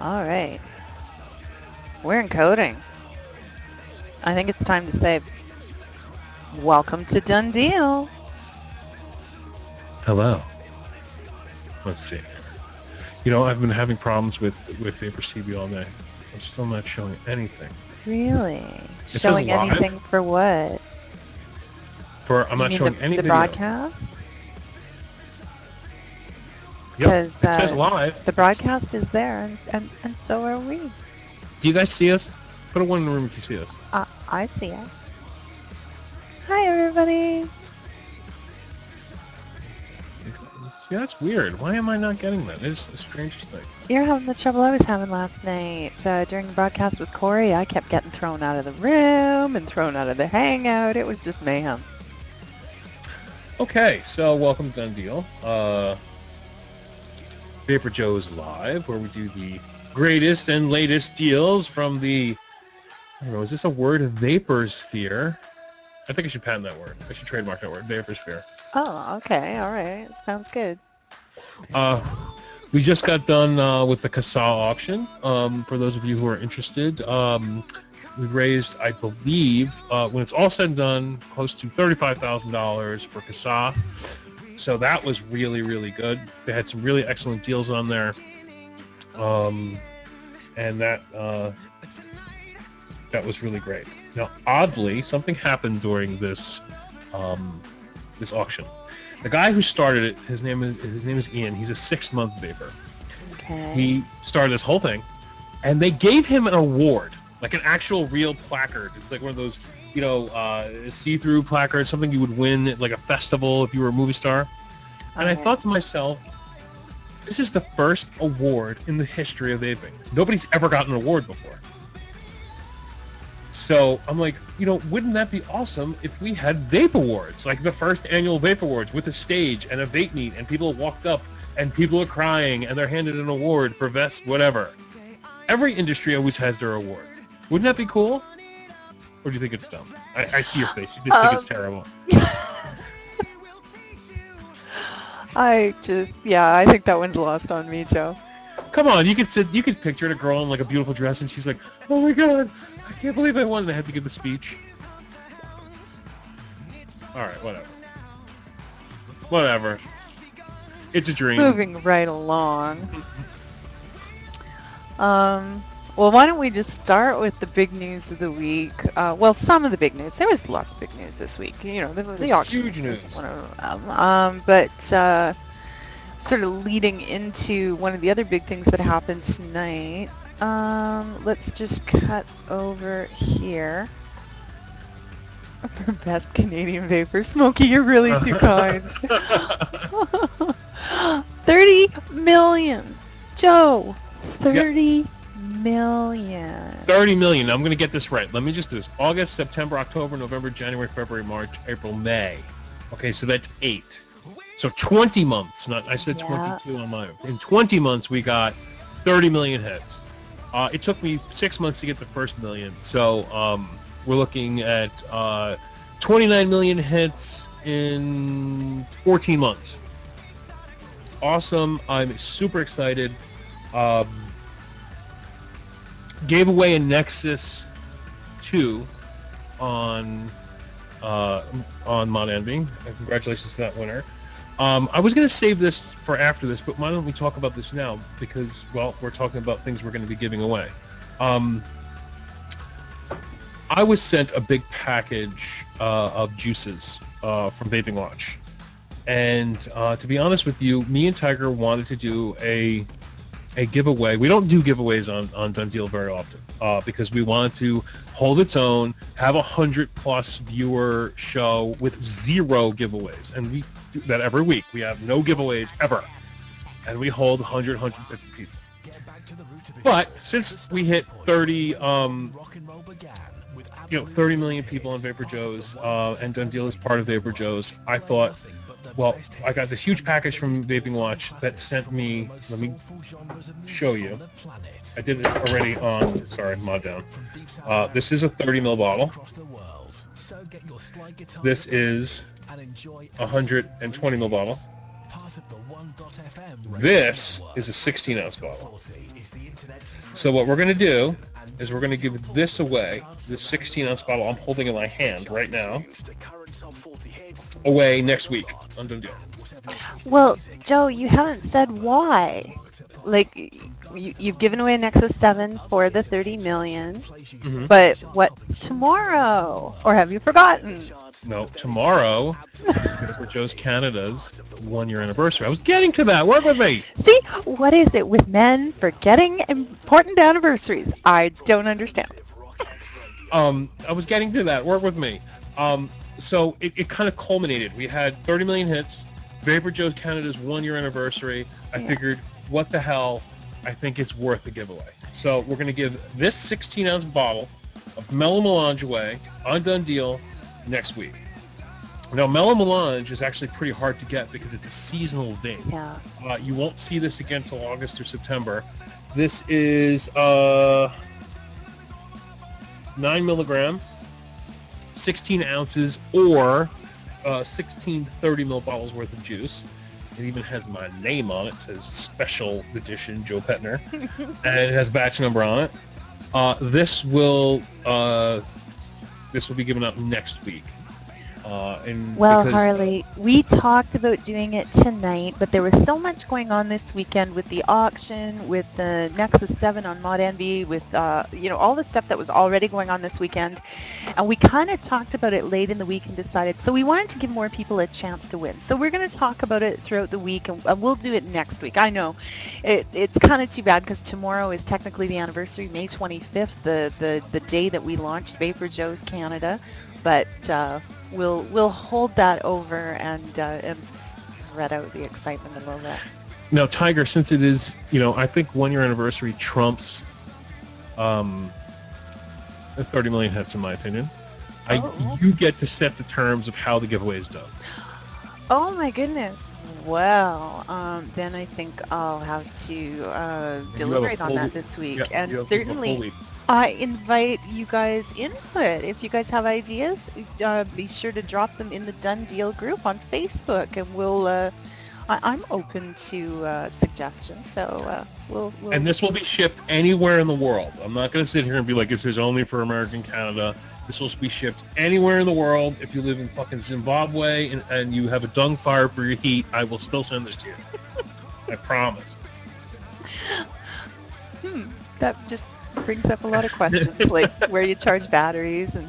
All right. We're encoding. I think it's time to say, welcome to Done Deal. Hello. Let's see. You know, I've been having problems with Vapors TV all day. I'm still not showing anything. Really? It says Showing live, anything for what? for I'm You not mean showing any the video. broadcast? Yep, Because it says live. the broadcast is there, and so are we. Do you guys see us? Put a one in the room if you see us. I see it. Hi, everybody. See, that's weird. Why am I not getting that? It's the strangest thing. You're having the trouble I was having last night. During the broadcast with Corey, I kept getting thrown out of the room and thrown out of the hangout. It was just mayhem. Okay, so welcome to Done Deal. VaporJoe is live, where we do the greatest and latest deals from the, I don't know, is this a word? Vaporsphere. I think I should patent that word. I should trademark that word, Vaporsphere. Oh, okay. All right. Sounds good. We just got done with the CASA auction. For those of you who are interested, we raised, I believe, when it's all said and done, close to $35,000 for CASA. So that was really, really good. They had some really excellent deals on there, and that was really great. Now, oddly, something happened during this this auction. The guy who started it, his name is Ian. He's a 6-month vapor. Okay. He started this whole thing, and they gave him an award, like an actual real placard. It's like one of those, you know, see-through placards, something you would win at like a festival if you were a movie star. And I thought to myself, this is the first award in the history of vaping. Nobody's ever gotten an award before. So I'm like, you know, wouldn't that be awesome if we had Vape Awards, like the first annual Vape Awards with a stage and a vape meet, and people walked up and people are crying and they're handed an award for best whatever. Every industry always has their awards. Wouldn't that be cool? Or do you think it's dumb? I see your face. You just think it's terrible. I think that one's lost on me, Joe. Come on, you could picture a girl in like a beautiful dress and she's like, oh my god, I can't believe I won, and I had to give the speech. Alright, whatever. It's a dream. Moving right along. Well, why don't we just start with the big news of the week? Well, some of the big news. There was lots of big news this week. You know, the auction. Huge news. One of them. But sort of leading into one of the other big things that happened tonight. Let's just cut over here. For best Canadian vapor. Smokey, you're really too kind. 30 million. Joe, 30 million. 30 million. I'm going to get this right. Let me just do this. August, September, October, November, January, February, March, April, May. Okay, so that's 8. So 20 months. I said 22 on mine. In 20 months, we got 30 million hits. It took me 6 months to get the first million. So we're looking at 29 million hits in 14 months. Awesome. I'm super excited. Gave away a Nexus 2 on Mod Envy. Congratulations to that winner. I was going to save this for after this, but why don't we talk about this now? Because, well, we're talking about things we're going to be giving away. I was sent a big package of juices from Vaping Watch. And to be honest with you, me and Tiger wanted to do a giveaway. We don't do giveaways on Done Deal very often because we wanted to hold its own, have 100+ viewer show with 0 giveaways. And we do that every week. We have no giveaways ever. And we hold 100, 150 people. But since we hit 30 million people on VaporJoe's, and Done Deal is part of VaporJoe's, I thought, well, I got this huge package from Vaping Watch that sent me, let me show you. I did it already on, sorry, mod down. This is a 30 ml bottle. This is a 120 ml bottle. This is a 16-ounce bottle. So what we're going to do is we're going to give this away, this 16-ounce bottle I'm holding in my hand right now, away next week on Done Deal. Well, Joe, you haven't said why. Like, you've given away Nexus 7 for the 30 million, Mm-hmm. but what tomorrow? Or have you forgotten? No, tomorrow is VaporJoe's Canada's 1-year anniversary. I was getting to that. Work with me. See, what is it with men forgetting important anniversaries? I don't understand. I was getting to that. Work with me. So it kind of culminated. We had 30 million hits. VaporJoe's Canada's 1-year anniversary. I figured, what the hell? I think it's worth the giveaway. So we're going to give this 16-ounce bottle of Mellow Melange away on Done Deal next week. Now, Mellow Melange is actually pretty hard to get because it's a seasonal vape. Yeah. You won't see this again until August or September. This is 9 milligram, 16 ounces, or 16 30 ml bottles worth of juice. It even has my name on it. It says Special Edition Joe Petner, and it has batch number on it. This will be given out next week. Well, Harley, we talked about doing it tonight, but there was so much going on this weekend with the auction, with the Nexus 7 on Mod Envy, with all the stuff that was already going on this weekend, and we kind of talked about it late in the week and decided, so we wanted to give more people a chance to win. So we're going to talk about it throughout the week, and we'll do it next week. I know it's kind of too bad because tomorrow is technically the anniversary, May 25th, the day that we launched VaporJoe's Canada, but we'll hold that over and spread out the excitement a little bit. Now, Tiger, since it is, I think 1-year anniversary trumps the 30 million hits, in my opinion. You get to set the terms of how the giveaway is done. Oh my goodness. Well, then I think I'll have to deliberate on that this week. Yeah, and certainly I invite you guys input. If you guys have ideas, be sure to drop them in the Done Deal group on Facebook, and I'm open to suggestions. So we'll. And this will be shipped anywhere in the world. I'm not going to sit here and be like, this is only for American Canada. This will be shipped anywhere in the world. If you live in fucking Zimbabwe and you have a dung fire for your heat, I will still send this to you. I promise. That just brings up a lot of questions, like where you charge batteries and.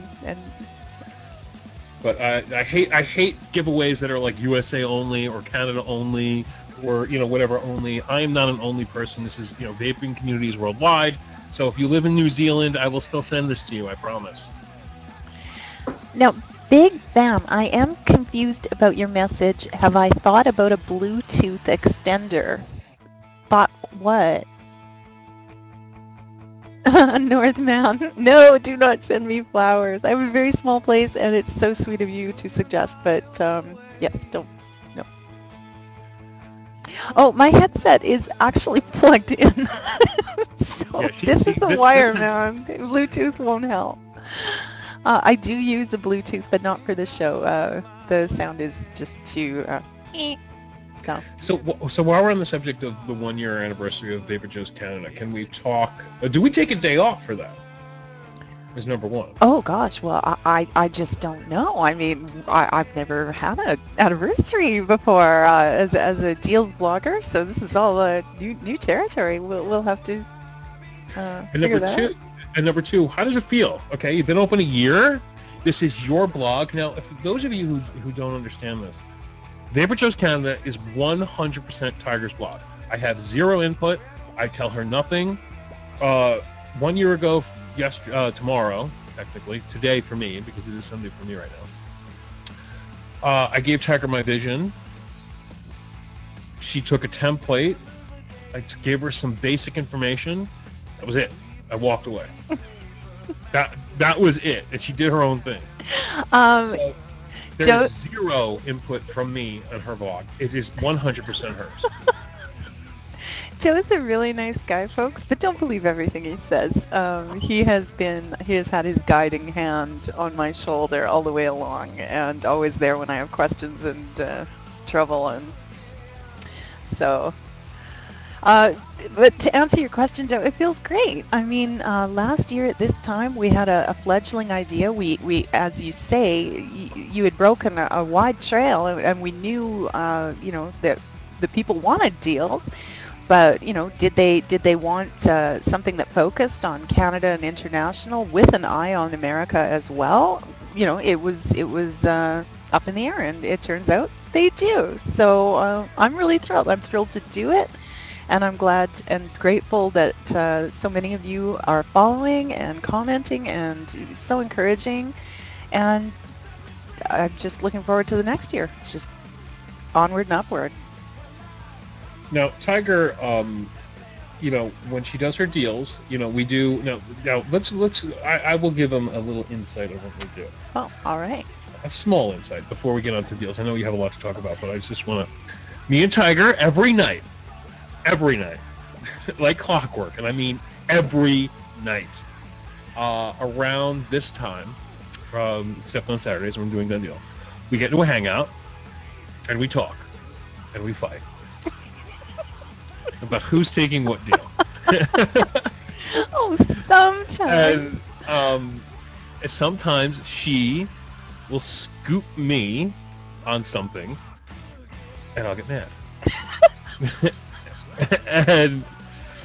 But I hate giveaways that are like USA only or Canada only or whatever only. I am not an only person. This is vaping communities worldwide. So if you live in New Zealand, I will still send this to you. I promise. Now, Big Bam, I am confused about your message. Have I thought about a Bluetooth extender? Thought what? Northman, no, do not send me flowers. I have a very small place, and it's so sweet of you to suggest, but yes, don't, no. Oh, my headset is actually plugged in. So this is the wire, man. Bluetooth won't help. I do use a Bluetooth, but not for the show. The sound is just too... So while we're on the subject of the 1-year anniversary of VaporJoe's Canada, can we talk? Do we take a day off for that? Is number one. Oh gosh, well I just don't know. I mean, I've never had an anniversary before as a deal blogger, so this is all new territory. We'll have to figure that out. And number two, how does it feel? Okay, you've been open a year. This is your blog. Now, if those of you who don't understand this, VaporJoe's Canada is 100% Tiger's blog. I have zero input. I tell her nothing. 1 year ago, tomorrow, technically, today for me, because it is Sunday for me right now, I gave Tiger my vision. She took a template. I gave her some basic information. That was it. I walked away. That was it. And she did her own thing. So, there's zero input from me on her blog. It is 100% hers. Joe is a really nice guy, folks, but don't believe everything he says. He has had his guiding hand on my shoulder all the way along, and always there when I have questions and trouble. And So, but to answer your question, Joe, it feels great. I mean, last year at this time, we had a fledgling idea. We, as you say, you had broken a wide trail, and we knew, that the people wanted deals. But did they want something that focused on Canada and international with an eye on America as well? It was up in the air, and it turns out they do. So I'm really thrilled. I'm thrilled to do it, and I'm glad and grateful that so many of you are following and commenting and so encouraging. And I'm just looking forward to the next year. It's just onward and upward. Now, Tiger, when she does her deals, we do now. I will give them a little insight of what we do. Oh, all right. A small insight before we get on to deals. I know you have a lot to talk about, but I just want to. Me and Tiger every night, like clockwork, and I mean every night, around this time, except on Saturdays when we're doing done deal, we get into a hangout, and we talk, and we fight about who's taking what deal. Oh, sometimes. And sometimes she will scoop me on something, and I'll get mad. And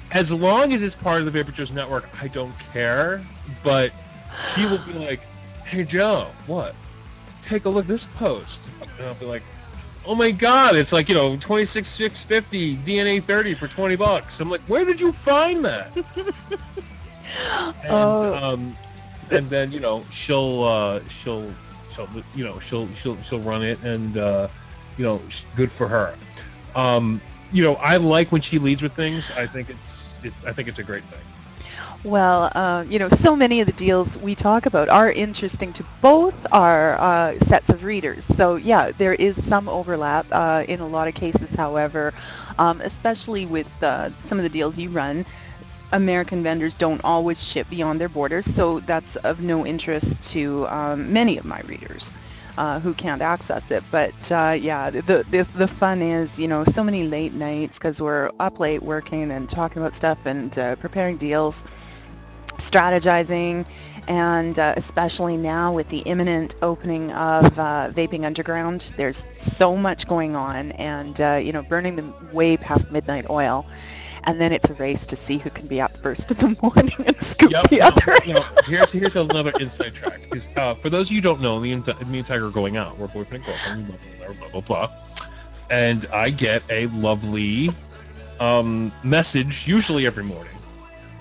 as long as it's part of the VaporJoe's network, I don't care. But she will be like, "Hey Joe, what? Take a look at this post," and I'll be like, "Oh my God, it's like 26,650 DNA 30 for $20." I'm like, "Where did you find that?" And then she'll run it, and good for her. I like when she leads with things. I think it's a great thing. Well, so many of the deals we talk about are interesting to both our sets of readers. So yeah, there is some overlap in a lot of cases. However, especially with some of the deals you run, American vendors don't always ship beyond their borders, so that's of no interest to many of my readers who can't access it. But yeah, the fun is, so many late nights because we're up late working and talking about stuff and preparing deals, strategizing, and especially now with the imminent opening of Vaping Underground, there's so much going on, and burning them way past midnight oil. And then it's a race to see who can be up first in the morning and scoop the other. Here's another inside track. For those of you who don't know, me and Tiger are going out. We're boyfriend and girlfriend, blah, blah, blah. And I get a lovely message, usually every morning.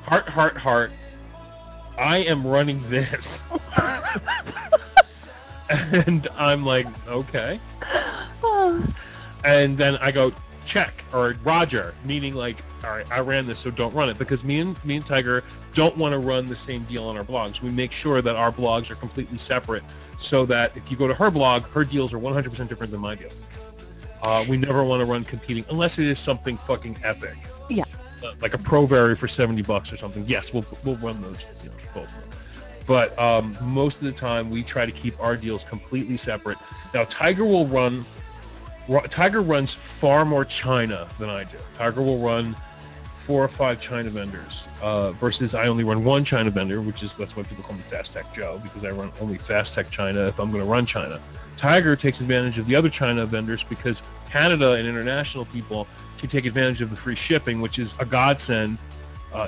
Heart, heart, heart. I am running this. And I'm like, okay. And then I go, check, or Roger, meaning like, all right, I ran this, so don't run it, because me and Tiger don't want to run the same deal on our blogs. We make sure that our blogs are completely separate, so that if you go to her blog, her deals are 100% different than my deals. We never want to run competing unless it is something fucking epic. Yeah. Like a Pro Vary for $70 or something. Yes, we'll run those, both. But most of the time, we try to keep our deals completely separate. Now, Tiger runs far more China than I do. Tiger will run 4 or 5 China vendors versus I only run 1 China vendor, that's why people call me Fast Tech Joe, because I run only Fast Tech China if I'm going to run China. Tiger takes advantage of the other China vendors because Canada and international people can take advantage of the free shipping, which is a godsend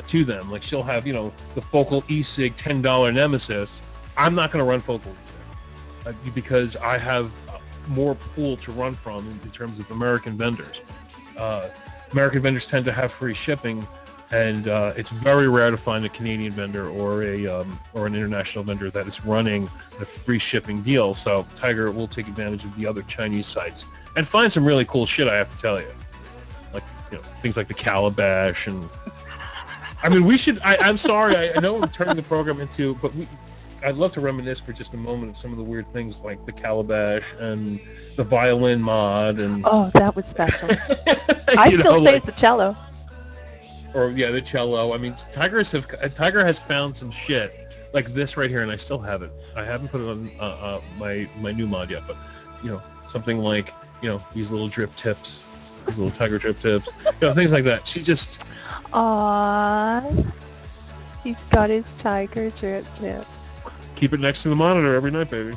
to them. Like, she'll have, the Focal e-cig $10 Nemesis. I'm not going to run Focal e-cig because I have more pool to run from in terms of American vendors. American vendors tend to have free shipping, and it's very rare to find a Canadian vendor or an international vendor that is running the free shipping deal. So Tiger will take advantage of the other Chinese sites and find some really cool shit, I have to tell you. Like, things like the Calabash, and I mean, we should. I'm sorry, I know we're turning the program into, but I'd love to reminisce for just a moment of some of the weird things like the Calabash and the violin mod, and oh, that was special. I still say the cello. Or yeah, the cello. I mean, Tiger has found some shit like this right here, and I still have it. I haven't put it on my new mod yet, but something like these little drip tips. little Tiger drip tips, things like that. She just... Aww. He's got his Tiger drip tip. Keep it next to the monitor every night, baby.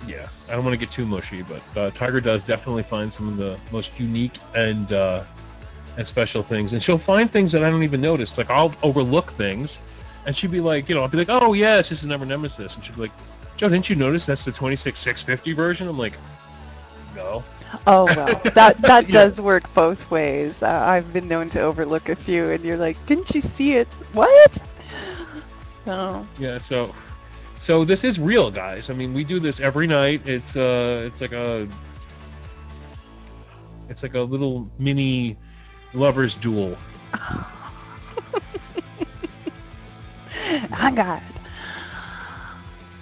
Yeah, I don't want to get too mushy, but Tiger does definitely find some of the most unique and special things, and she'll find things that I don't even notice. Like, I'll overlook things, and she'd be like, I'll be like, oh yeah, it's just another Nemesis, and she'd be like, Joe, didn't you notice that's the 26650 version? I'm like, no. Oh well, that does work both ways. I've been known to overlook a few, and you're like, didn't you see it? What? No. Yeah, so this is real, guys. I mean, we do this every night. It's like a little mini lovers duel. I got it.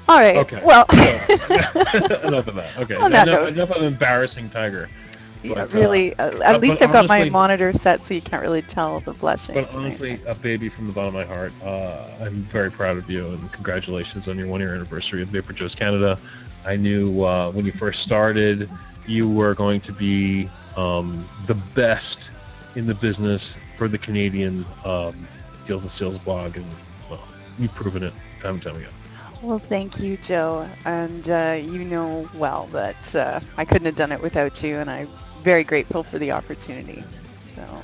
All right. Okay. Well, enough of that. Okay. Enough of embarrassing Tiger. Yeah, but, really. At least I've got my monitor set, so you can't really tell the blushing. But honestly, a baby from the bottom of my heart. I'm very proud of you, and congratulations on your 1-year anniversary of VaporJoe's Canada. I knew when you first started, you were going to be the best in the business for the Canadian Deals and Sales blog, and well, you've proven it time and time again. Well, thank you, Joe, and you know well that I couldn't have done it without you, and I'm very grateful for the opportunity. So,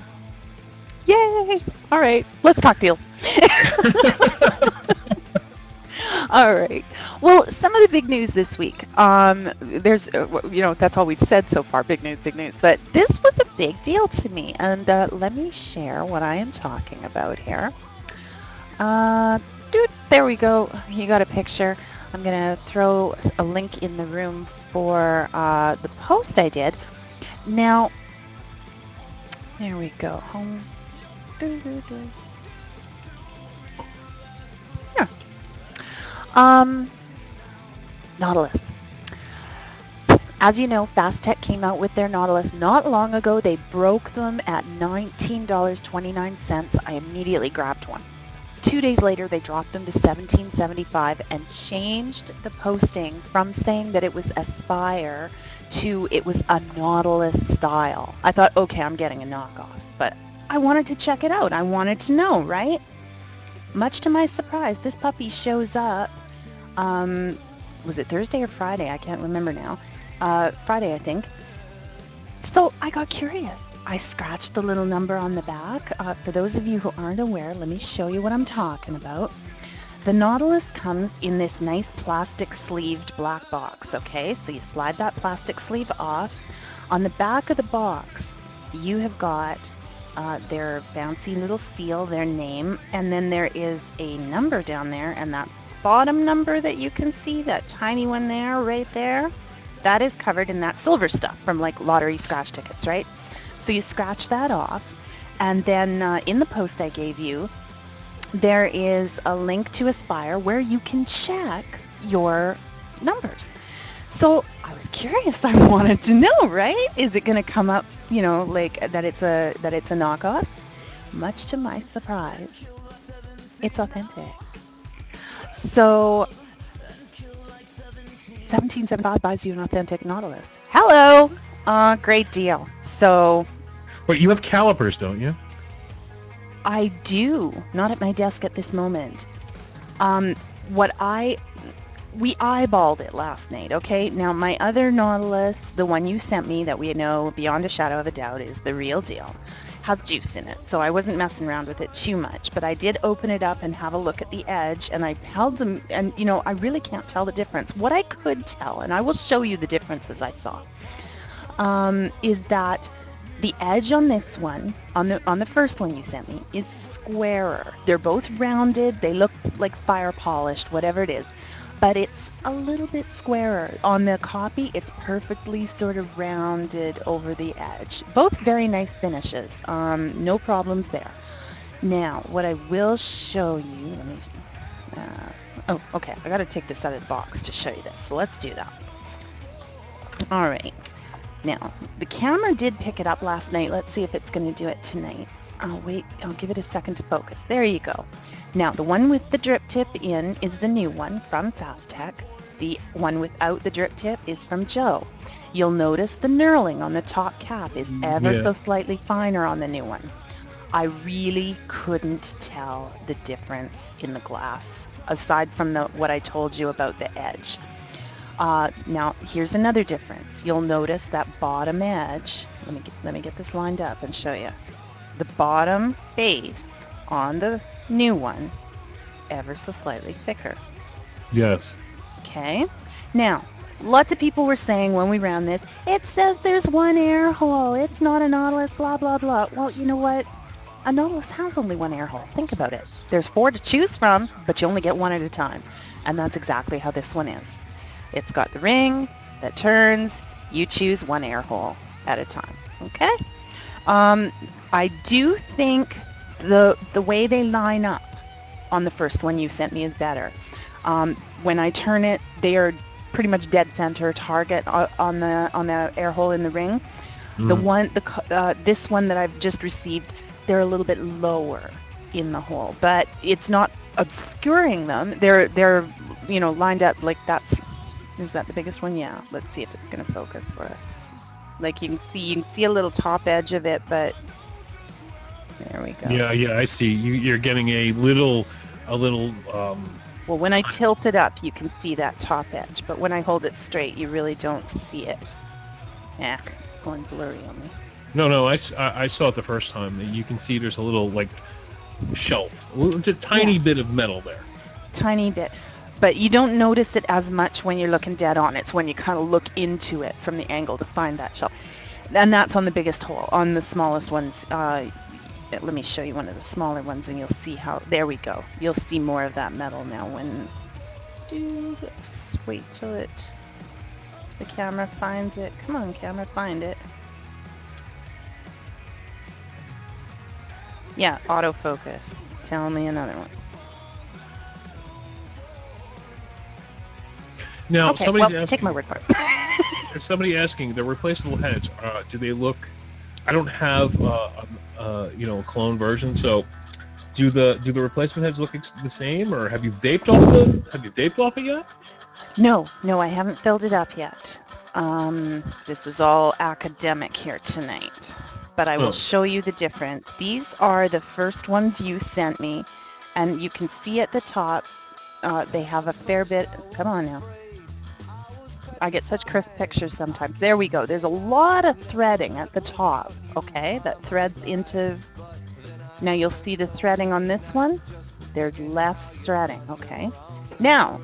yay! All right, let's talk deals. All right. Well, some of the big news this week. There's, that's all we've said so far. Big news, big news. But this was a big deal to me, and let me share what I am talking about here. There we go. You got a picture. I'm going to throw a link in the room for the post I did. Now, there we go. Home. Yeah. Nautilus. As you know, Fastech came out with their Nautilus not long ago. They broke them at $19.29. I immediately grabbed one. 2 days later, they dropped them to $17.75 and changed the posting from saying that it was Aspire to it was a Nautilus style. I thought, okay, I'm getting a knockoff, but I wanted to check it out. I wanted to know, right? Much to my surprise, this puppy shows up. Was it Thursday or Friday? I can't remember now. Friday, I think. So I got curious. I scratched the little number on the back. For those of you who aren't aware, let me show you what I'm talking about. The Nautilus comes in this nice plastic sleeved black box, okay? So you slide that plastic sleeve off. On the back of the box, you have got their bouncy little seal, their name, and then there is a number down there, and that bottom number that you can see, that tiny one there, right there, that is covered in that silver stuff from like lottery scratch tickets, right? So you scratch that off, and then in the post I gave you, there is a link to Aspire where you can check your numbers. So I was curious. I wanted to know, right? Is it going to come up, like that it's a knockoff? Much to my surprise, it's authentic. So $17.75 buys you an authentic Nautilus. Hello, great deal. So. But you have calipers, don't you? I do. Not at my desk at this moment. We eyeballed it last night, okay? Now, my other Nautilus, the one you sent me that we know beyond a shadow of a doubt is the real deal, has juice in it. So I wasn't messing around with it too much. But I did open it up and have a look at the edge, and I held them, and, I really can't tell the difference. What I could tell, and I will show you the differences I saw, is that the edge on this one, on the first one you sent me, is squarer. They're both rounded. They look like fire polished, whatever it is, but it's a little bit squarer. On the copy, it's perfectly sort of rounded over the edge. Both very nice finishes. No problems there. Now, what I will show you, let me. Oh, okay. I got to take this out of the box to show you this. So let's do that. All right. Now, the camera did pick it up last night. Let's see if it's going to do it tonight. Oh, wait. I'll give it a second to focus. There you go. Now, the one with the drip tip in is the new one from Fastech. The one without the drip tip is from Joe. You'll notice the knurling on the top cap is ever so slightly finer on the new one. I really couldn't tell the difference in the glass, aside from what I told you about the edge. Now, here's another difference. You'll notice that bottom edge. Let me get this lined up and show you. The bottom base on the new one ever so slightly thicker. Yes. Okay. Now, lots of people were saying when we ran this, it says there's one air hole. It's not a Nautilus, blah, blah, blah. Well, you know what? A Nautilus has only one air hole. Think about it. There's 4 to choose from, but you only get one at a time. And that's exactly how this one is. It's got the ring that turns. You choose one air hole at a time. Okay? I do think the way they line up on the first one you sent me is better. When I turn it, they are pretty much dead center target on the air hole in the ring. This one that I've just received, they're a little bit lower in the hole, but it's not obscuring them. They're lined up like that's. Is that the biggest one? Yeah. Let's see if it's going to focus for us. Like you can see a little top edge of it, but there we go. Yeah, I see. You're getting a little. Well, when I tilt it up, you can see that top edge, but when I hold it straight, you really don't see it. Yeah, it's going blurry on me. No, I saw it the first time. You can see there's a little like shelf. It's a tiny bit of metal there. Tiny bit. But you don't notice it as much when you're looking dead on. It's when you kind of look into it from the angle to find that shelf. And that's on the biggest hole. On the smallest ones, let me show you one of the smaller ones and you'll see how, there we go. You'll see more of that metal now when, let's wait till the camera finds it. Come on, camera, find it. Yeah, autofocus. Tell me another one. Now, okay, somebody's well, asking. Take my word for it. There's somebody asking the replaceable heads. Do they look? I don't have a clone version. So, do the replacement heads look the same, or have you vaped off it yet? No, I haven't filled it up yet. This is all academic here tonight, but I will show you the difference. These are the first ones you sent me, and you can see at the top. They have a fair bit. Come on now. I get such crisp pictures sometimes. There we go. There's a lot of threading at the top, okay, that threads into... Now you'll see the threading on this one. There's less threading, okay. Now,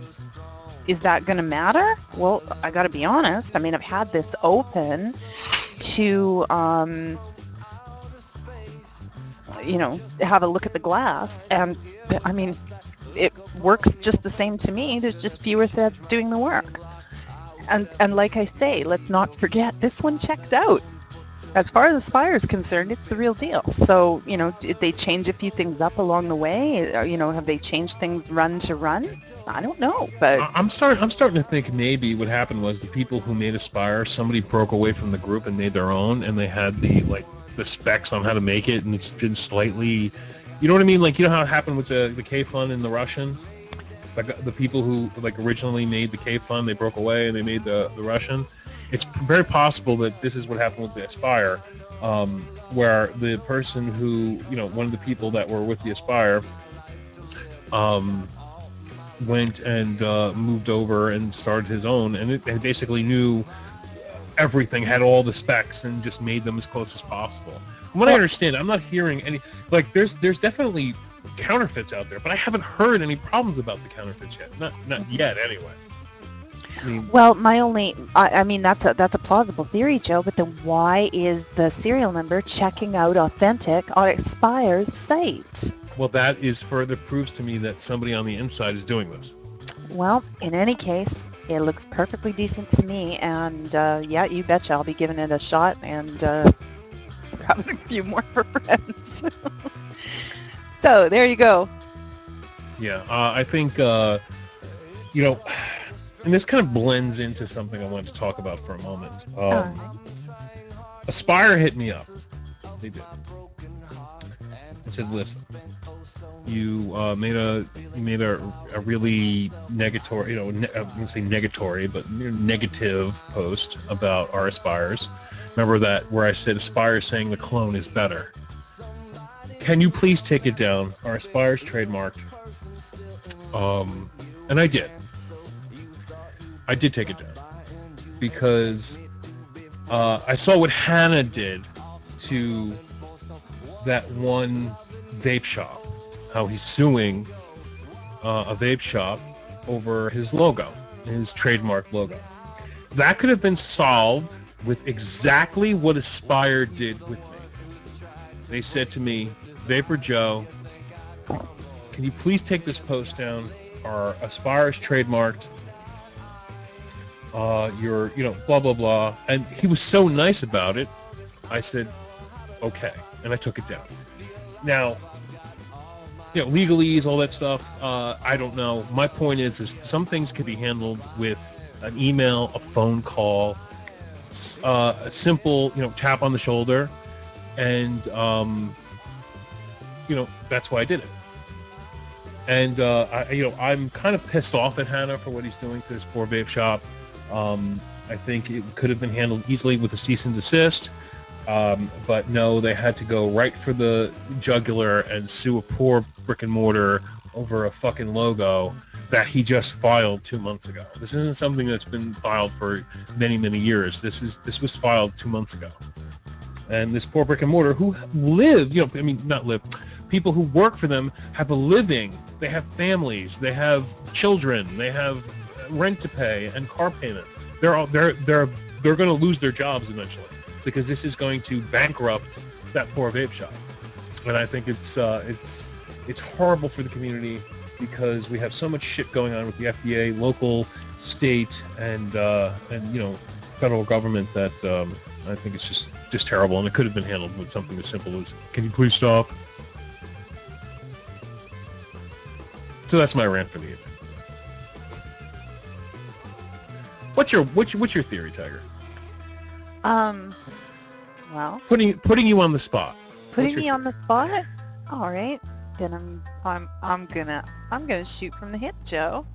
is that going to matter? Well, I got to be honest. I mean, I've had this open to, have a look at the glass, and, I mean, it works just the same to me. There's just fewer threads doing the work. And like I say, let's not forget, this one checked out. As far as Aspire is concerned, it's the real deal. So, did they change a few things up along the way? Have they changed things run to run? I don't know, but... I'm starting to think maybe what happened was the people who made Aspire, somebody broke away from the group and made their own, and they had the specs on how to make it, and it's been slightly... You know what I mean? Like, you know how it happened with the K-Fun and the Russian? Like the people who originally made the K-Fun, they broke away and they made the Russian. It's very possible that this is what happened with the Aspire, where the person who, one of the people that were with the Aspire, went and moved over and started his own, and it basically knew everything, had all the specs, and just made them as close as possible. From what I understand, I'm not hearing any, there's definitely counterfeits out there, but I haven't heard any problems about the counterfeits yet. Not yet, anyway. Well, that's a plausible theory, Joe, but then why is the serial number checking out authentic on Aspire's site? Well, that is further proves to me that somebody on the inside is doing this. Well, in any case, it looks perfectly decent to me, and yeah, you betcha I'll be giving it a shot and grabbing a few more for friends. So, there you go. Yeah, I think, and this kind of blends into something I wanted to talk about for a moment. Aspire hit me up. They did. I said, listen, made a really negatory, I wouldn't say negatory, but negative post about our Aspires. Remember that where I said Aspire saying the clone is better. Can you please take it down? Our Aspire's trademarked. And I did. I did take it down because I saw what Hannah did to that one vape shop, how he's suing a vape shop over his logo, his trademark logo. That could have been solved with exactly what Aspire did with me. They said to me, VaporJoe, can you please take this post down? Our Aspire is trademarked. You're, blah, blah, blah. And he was so nice about it. I said, okay. And I took it down. Now, legalese, all that stuff, I don't know. My point is some things can be handled with an email, a phone call, a simple, tap on the shoulder. And, that's why I did it. And, I'm kind of pissed off at Hannah for what he's doing to this poor vape shop. I think it could have been handled easily with a cease and desist. But no, they had to go right for the jugular and sue a poor brick and mortar over a fucking logo that he just filed 2 months ago. This isn't something that's been filed for many, many years. This was filed 2 months ago. And this poor brick and mortar who live, not live, people who work for them have a living. They have families. They have children. They have rent to pay and car payments. They're going to lose their jobs eventually because this is going to bankrupt that poor vape shop. And I think it's horrible for the community because we have so much shit going on with the FDA, local, state, and federal government that I think it's just terrible. And it could have been handled with something as simple as, "Can you please stop?" So that's my rant for the evening. What's your theory, Tiger? Well, putting you on the spot. Putting me on the spot? All right. Then I'm gonna shoot from the hip, Joe.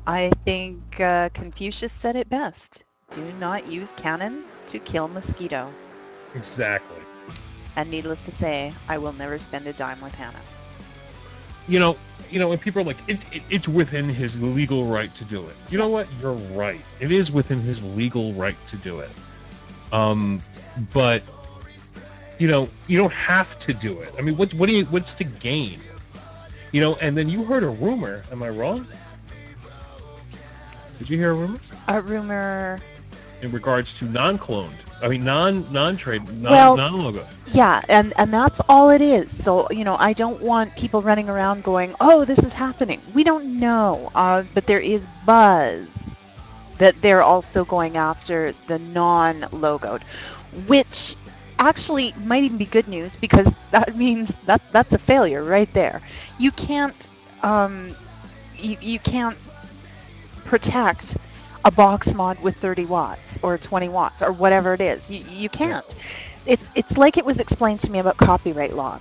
I think Confucius said it best. Do not use cannon to kill mosquito. Exactly. And needless to say, I will never spend a dime with Hannah. And people are like, it's within his legal right to do it. You know what? You're right. It is within his legal right to do it. But you don't have to do it. I mean, what's to gain? And then you heard a rumor. Am I wrong? Did you hear a rumor? A rumor in regards to non-cloned. I mean, non-trade, non-logo. Yeah, and that's all it is. So, I don't want people running around going, "Oh, this is happening." We don't know, but there is buzz that they're also going after the non-logoed, which actually might even be good news because that means that's a failure right there. You can't you can't protect a box mod with 30 watts or 20 watts or whatever it is. You can't. It's like it was explained to me about copyright law.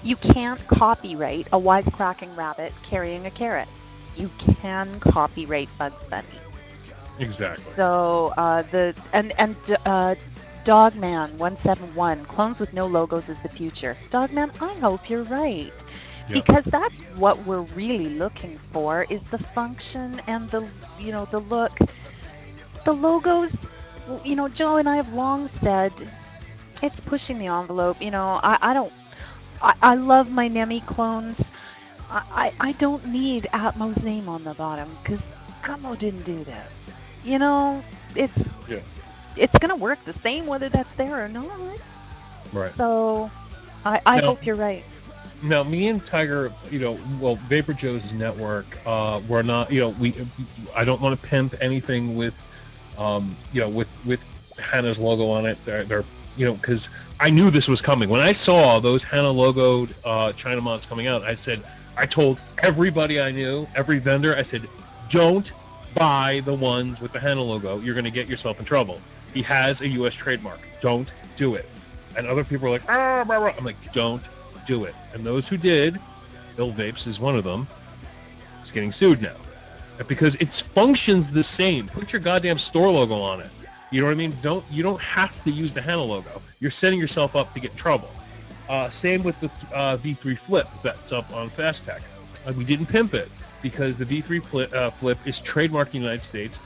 You can't copyright a wisecracking rabbit carrying a carrot. You can copyright Bugs Bunny. Exactly. So Dogman 171, clones with no logos is the future. Dogman, I hope you're right. Yep. Because that's what we're really looking for is the function and the look. The logos, Joe and I have long said it's pushing the envelope. I love my Nemi clones. I don't need Atmo's name on the bottom because Atmo didn't do that. It's going to work the same whether that's there or not. Right. So I hope you're right. Now, me and Tiger, VaporJoe's network, we're not, I don't want to pimp anything with, with Hannah's logo on it. They're because I knew this was coming. When I saw those Hannah logoed China mods coming out, I told everybody I knew, every vendor, I said, don't buy the ones with the Hannah logo. You're going to get yourself in trouble. He has a U.S. trademark. Don't do it. And other people are like, I'm like, don't do it. And those who did, Bill Vapes is one of them, is getting sued now. Because it functions the same. Put your goddamn store logo on it. You know what I mean? You don't have to use the Hana logo. You're setting yourself up to get in trouble. Same with the V3 Flip that's up on Fast Tech. We didn't pimp it because the V3 Flip is trademarked in the United States.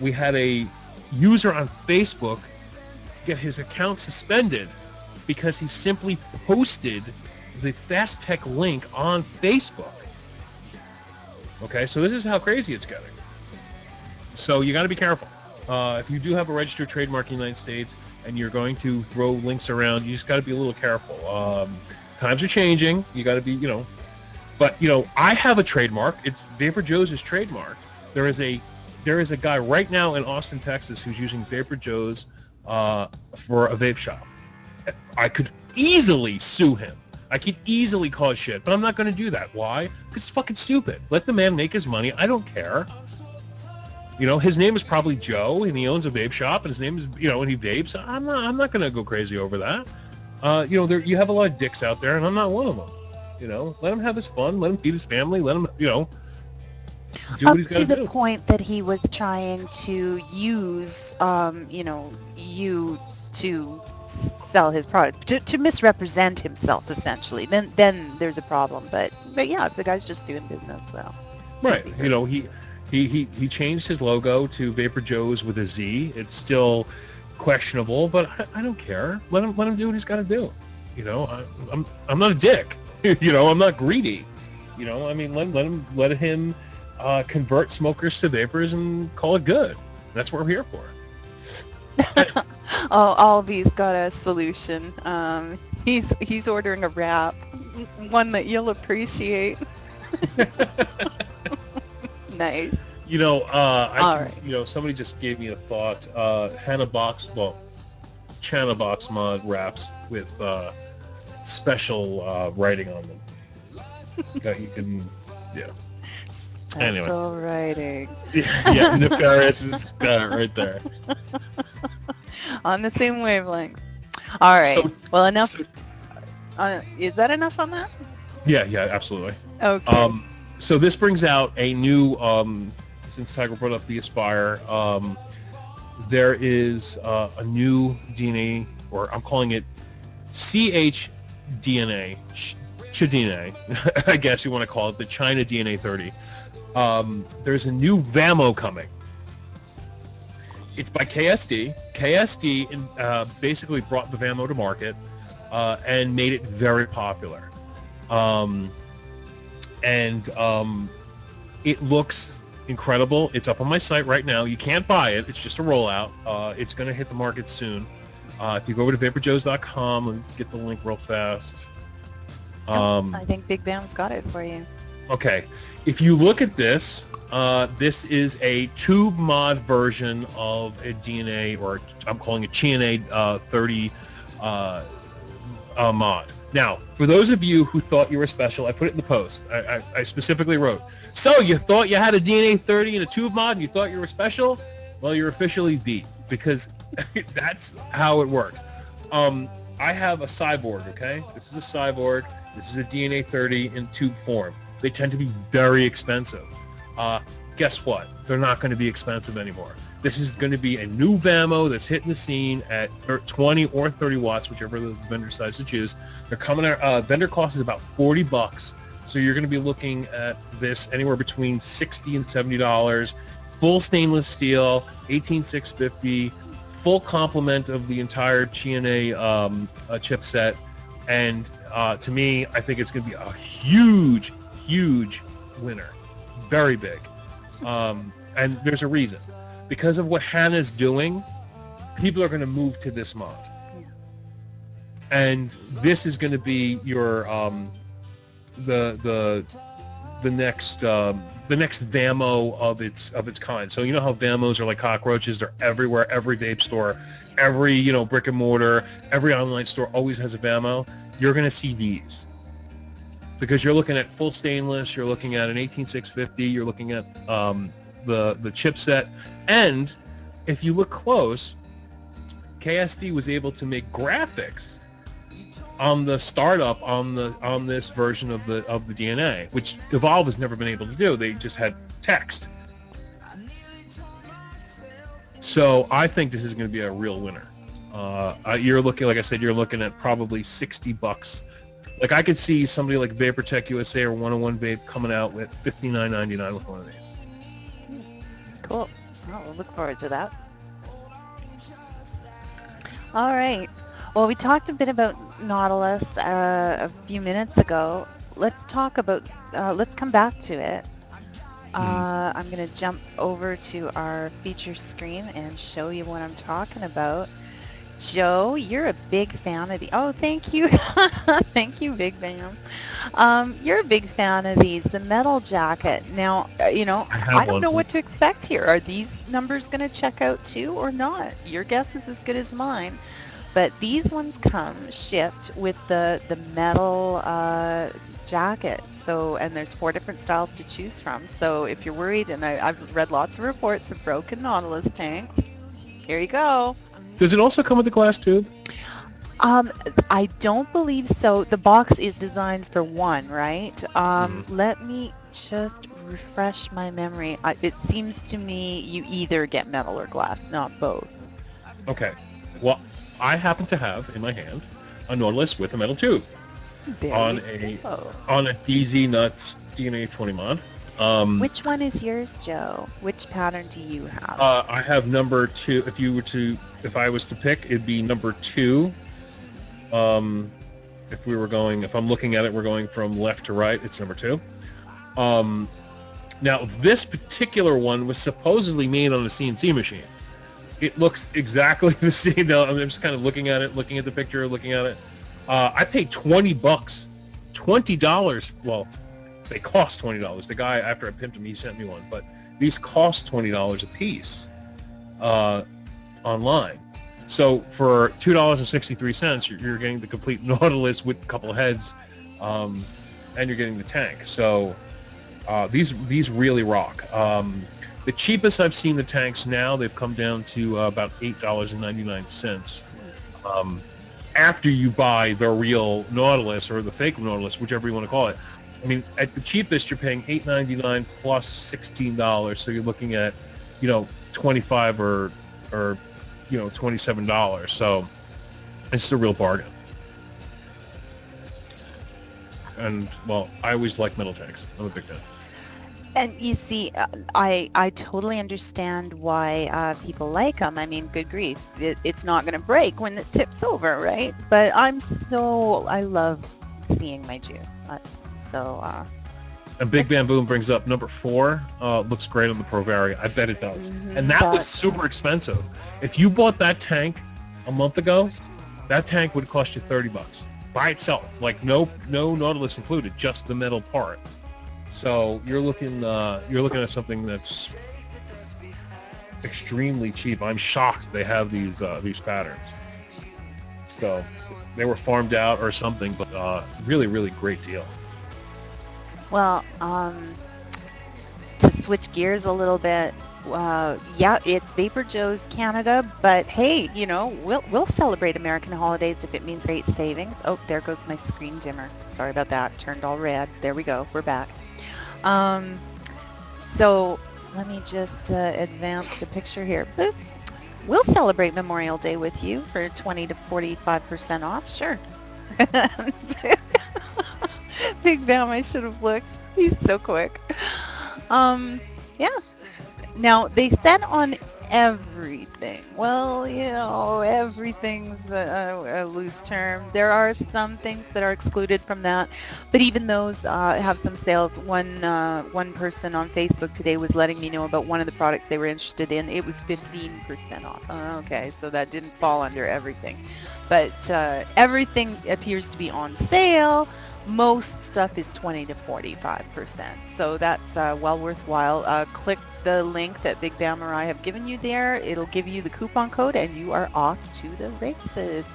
We had a user on Facebook get his account suspended because he simply posted the Fast Tech link on Facebook. Okay, so this is how crazy it's getting. So you got to be careful. If you do have a registered trademark in the United States and you're going to throw links around, you just got to be a little careful. Times are changing. You got to be, But I have a trademark. It's VaporJoe's trademark. There is a guy right now in Austin, Texas, who's using VaporJoe's for a vape shop. I could easily sue him. I could easily cause shit, but I'm not going to do that. Why? Because it's fucking stupid. Let the man make his money. I don't care. His name is probably Joe, and he owns a vape shop, and his name is, and he vapes. I'm not going to go crazy over that. You have a lot of dicks out there, and I'm not one of them. Let him have his fun. Let him feed his family. Let him, do what he's got to do. To the point that he was trying to use, you to sell his products, to misrepresent himself, essentially. Then there's a problem. But yeah, if the guy's just doing business, well. Right. He changed his logo to VaporJoe's with a Z. It's still questionable, but I don't care. Let him do what he's got to do. I'm not a dick. I'm not greedy. Let him convert smokers to vapors and call it good. That's what we're here for. Alvy's got a solution. He's ordering a wrap, one that you'll appreciate. Nice. Somebody just gave me a thought. Chana box mod wraps with special writing on them. You can, yeah. Special writing. Yeah, nefarious is got it right there. On the same wavelength. All right. Well, enough. Is that enough on that? Yeah, absolutely. Okay. So this brings out a new, since Tiger brought up the Aspire, there is a new DNA, or I'm calling it CHDNA, I guess you want to call it, the China DNA 30. There's a new VAMO coming. It's by KSD. KSD basically brought the VAMO to market and made it very popular. It looks incredible. It's up on my site right now. You can't buy it. It's just a rollout. It's going to hit the market soon. If you go over to VaporJoes.com and get the link real fast. I think Big Bam's got it for you. Okay. If you look at this, this is a tube mod version of a DNA, or I'm calling it TNA 30 mod. Now, for those of you who thought you were special, I put it in the post. I specifically wrote, so you thought you had a DNA 30 and a tube mod and you thought you were special? Well, you're officially beat, because that's how it works. I have a Cyborg, okay? This is a Cyborg. This is a DNA 30 in tube form. They tend to be very expensive. Guess what? They're not going to be expensive anymore. This is going to be a new VAMO that's hitting the scene at 20 or 30 watts, whichever the vendor decides to choose. They're coming at, vendor cost is about $40. So you're going to be looking at this anywhere between $60 and $70. Full stainless steel, 18650, full complement of the entire TNA chipset. And to me, I think it's going to be a huge winner. Very big. And there's a reason. Because of what Hana's doing, people are going to move to this mod. Yeah. And this is going to be your the next VAMO of its kind. So you know how VAMOs are like cockroaches? They're everywhere. Every vape store, every brick and mortar, every online store always has a VAMO. You're going to see these. Because you're looking at full stainless, you're looking at an 18650, you're looking at the chipset, and if you look close, KSD was able to make graphics on the startup on this version of the DNA, which Evolve has never been able to do. They just had text. So I think this is going to be a real winner. You're looking, like I said, you're looking at probably $60. Like I could see somebody like VaporTech USA or 101 Vape coming out with $59.99 with one of these. Cool. Oh, we'll look forward to that. All right. Well, we talked a bit about Nautilus a few minutes ago. Let's talk about. Let's come back to it. I'm going to jump over to our feature screen and show you what I'm talking about. Joe, you're a big fan of the. Oh, thank you. Thank you, Big Bam. You're a big fan of these, the metal jacket. Now, I don't know what to expect here. Are these numbers going to check out too or not? Your guess is as good as mine. But these ones come shipped with the metal jacket. So, and there's 4 different styles to choose from. So if you're worried, and I've read lots of reports of broken Nautilus tanks, here you go. Does it also come with a glass tube? I don't believe so. The box is designed for one, right? Let me just refresh my memory. It seems to me you either get metal or glass, not both. Okay. Well, I happen to have in my hand a Nautilus with a metal tube on a DZ Nuts DNA 20 mod. Which one is yours, Joe? Which pattern do you have? I have number 2. If I was to pick, it'd be number 2. If I'm looking at it, we're going from left to right. It's number 2. Now, this particular one was supposedly made on a CNC machine. It looks exactly the same. Now, I'm just kind of looking at it, looking at the picture, looking at it. I paid $20. $20. Well, they cost $20. The guy, after I pimped him, he sent me one. But these cost $20 a piece online. So for $2.63, you're getting the complete Nautilus with a couple of heads, and you're getting the tank. So these really rock. The cheapest I've seen the tanks now, they've come down to about $8.99. After you buy the real Nautilus or the fake Nautilus, whichever you want to call it. I mean, at the cheapest, you're paying $8.99 plus $16, so you're looking at, $25 or $27. So it's a real bargain. And well, I always like metal tanks. I'm a big fan. And you see, I totally understand why people like them. I mean, good grief, it's not going to break when it tips over, right? But I love seeing my juice. And Big Bam Boom brings up number 4. Looks great on the Pro Vari. I bet it does. And that was super expensive. If you bought that tank a month ago, that tank would cost you $30 by itself. Like no Nautilus included, just the metal part. So you're looking at something that's extremely cheap. I'm shocked they have these patterns. So they were farmed out or something, but really, really great deal. Well, to switch gears a little bit, yeah, it's VaporJoe's Canada, but hey, we'll celebrate American holidays if it means great savings. Oh, there goes my screen dimmer. Sorry about that. Turned all red. There we go. We're back. So let me just advance the picture here. Boop. We'll celebrate Memorial Day with you for 20 to 45% off. Sure. Big Bam, I should have looked. He's so quick. Yeah. Now, they said on everything. Well, everything's a loose term. There are some things that are excluded from that, but even those have some sales. One person on Facebook today was letting me know about one of the products they were interested in. It was 15% off. Okay, so that didn't fall under everything. But everything appears to be on sale. Most stuff is 20 to 45%. So that's well worthwhile. Click the link that Big Bam or I have given you there. It'll give you the coupon code and you are off to the races.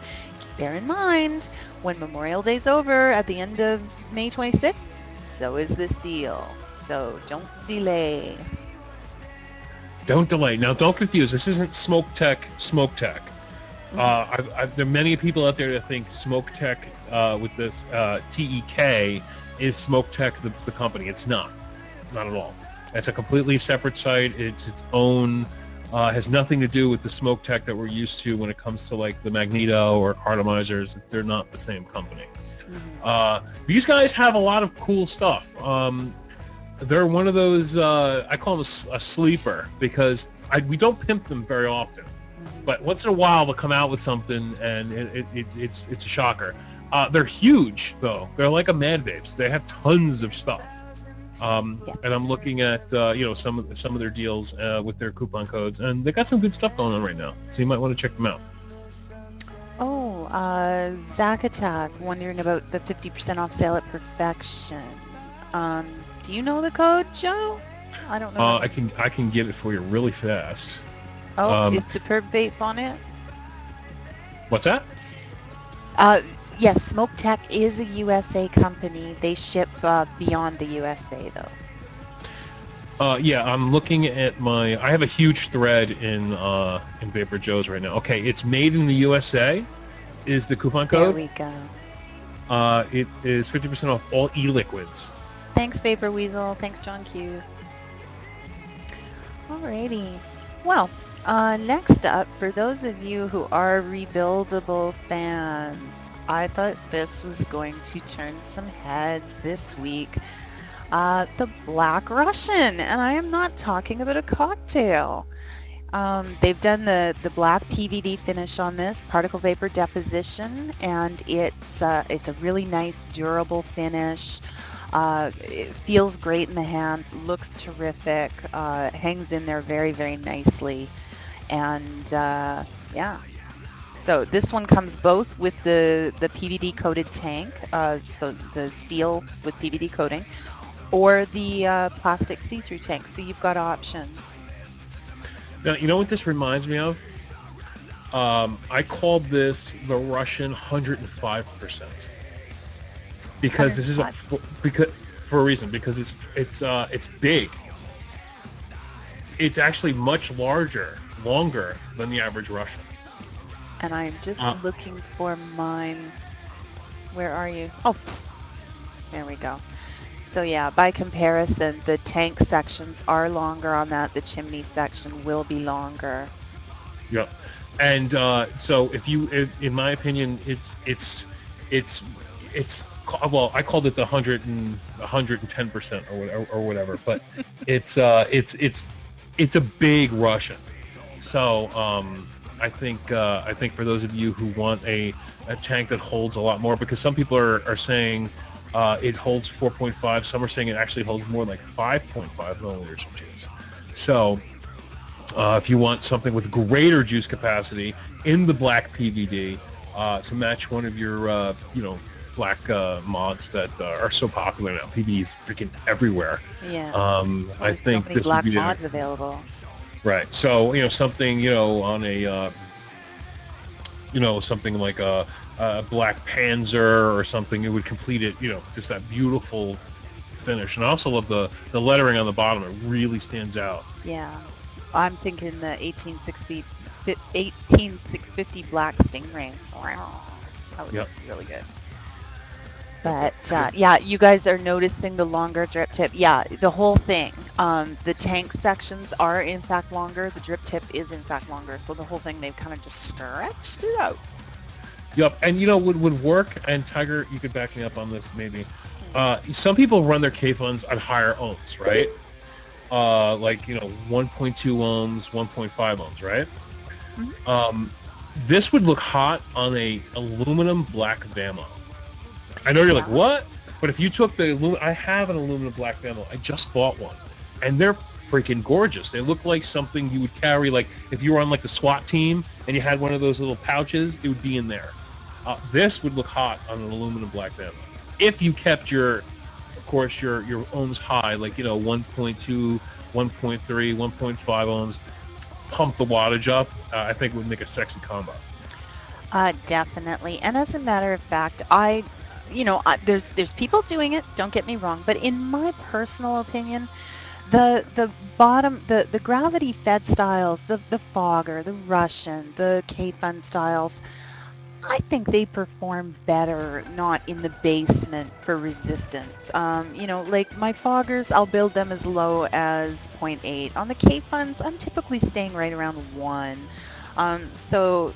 Bear in mind, when Memorial Day's over at the end of May 26th, so is this deal. So don't delay. Don't delay. Now don't confuse. This isn't Smoke Tech. There are many people out there that think Smoke Tech with this TEK is Smoke Tech the company. It's not at all. It's a completely separate site. It's its own. Has nothing to do with the Smoke Tech that we're used to when it comes to like the Magneto or cartomizers. They're not the same company. These guys have a lot of cool stuff. They're one of those, I call them a sleeper, because we don't pimp them very often. But once in a while they'll come out with something, and it's a shocker. They're huge, though. They're like a Mad Vapes. They have tons of stuff. And I'm looking at some of their deals with their coupon codes, and they got some good stuff going on right now. So you might want to check them out. Oh, Zack Attack wondering about the 50% off sale at Perfection. Do you know the code, Joe? I don't know. I can get it for you really fast. Oh, it's Superb Vape on it? What's that? Yes, Smoke Tech is a USA company. They ship beyond the USA, though. Yeah, I'm looking at I have a huge thread in VaporJoe's right now. Okay, it's made in the USA is the coupon code. There we go. It is 50% off all e-liquids. Thanks, Vapor Weasel. Thanks, John Q. Alrighty. Well, next up, for those of you who are rebuildable fans, I thought this was going to turn some heads this week. The Black Russian, and I am not talking about a cocktail. They've done the black PVD finish on this, particle vapor deposition, and it's a really nice durable finish. It feels great in the hand, looks terrific, hangs in there very, very nicely, and yeah. So this one comes both with the PVD coated tank, so the steel with PVD coating, or the plastic see-through tank. So you've got options. Now, you know what this reminds me of? I called this the Russian 105%. Because this is for a reason, because it's big. It's actually much longer than the average Russian. And I'm just looking for mine. Where are you? Oh, there we go. So yeah, by comparison, the tank sections are longer on that. The chimney section will be longer. Yep. And so in my opinion, it's well, I called it the 110% or whatever, but it's a big Russian. So I think for those of you who want a tank that holds a lot more, because some people are saying it holds 4.5, some are saying it actually holds more like 5.5 milliliters of juice. So if you want something with greater juice capacity in the black PVD to match one of your black mods that are so popular now. PVD is freaking everywhere. Yeah. I think so many this black would be mods available. Right. So something on a something like a Black Panzer or something, it would complete it. Just that beautiful finish. And I also love the lettering on the bottom. It really stands out. Yeah. I'm thinking the 18650 Black Stingray. That would be really good. But yeah, you guys are noticing the longer drip tip. Yeah, the whole thing. The tank sections are in fact longer. The drip tip is in fact longer. So the whole thing, they've kind of just stretched it out. Yep, and would work. And Tiger, you could back me up on this maybe. Some people run their K-funds at higher ohms, right? Like 1.2 ohms, 1.5 ohms, right? Mm-hmm. This would look hot on a aluminum black Vamo. I know you're like, what? But if you took I have an aluminum black Vamo. I just bought one. And they're freaking gorgeous. They look like something you would carry, like if you were on like the SWAT team and you had one of those little pouches, it would be in there. This would look hot on an aluminum black Vamo. If you kept your ohms high, like 1.2, 1.3, 1.5 ohms, pump the wattage up, I think it would make a sexy combo. Definitely. And as a matter of fact, there's people doing it, don't get me wrong, but in my personal opinion, The bottom, the gravity fed styles, the Fogger, the Russian, the K-Fun styles, I think they perform better not in the basement for resistance. You know, like my foggers, I'll build them as low as zero point 0.8. On the K-Funs, I'm typically staying right around 1. So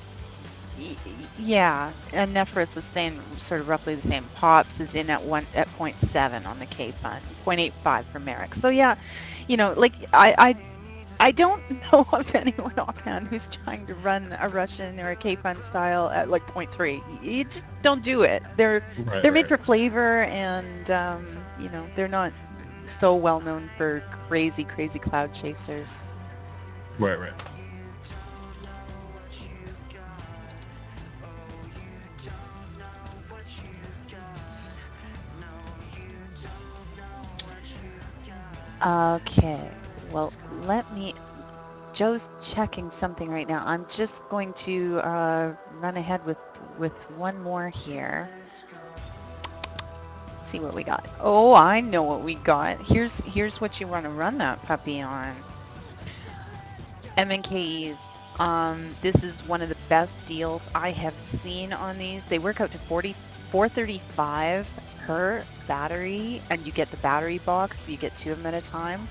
yeah, and Nephris is saying sort of roughly the same. Pops is in at 0 point 0.7 on the K-Fun, 0.85 for Merrick. So yeah, you know, like I don't know of anyone offhand who's trying to run a Russian or a K-Fun style at like 0.3. You just don't do it. They're made Right. for flavor, and you know, they're not so well known for crazy cloud chasers. Right. Okay, well, let me. Joe's checking something right now. I'm just going to run ahead with one more here. See what we got. Oh, I know what we got. Here's what you want to run that puppy on. MNKEs. This is one of the best deals I have seen on these. They work out to 435 per battery, and you get the battery box, so you get 2 of them at a time.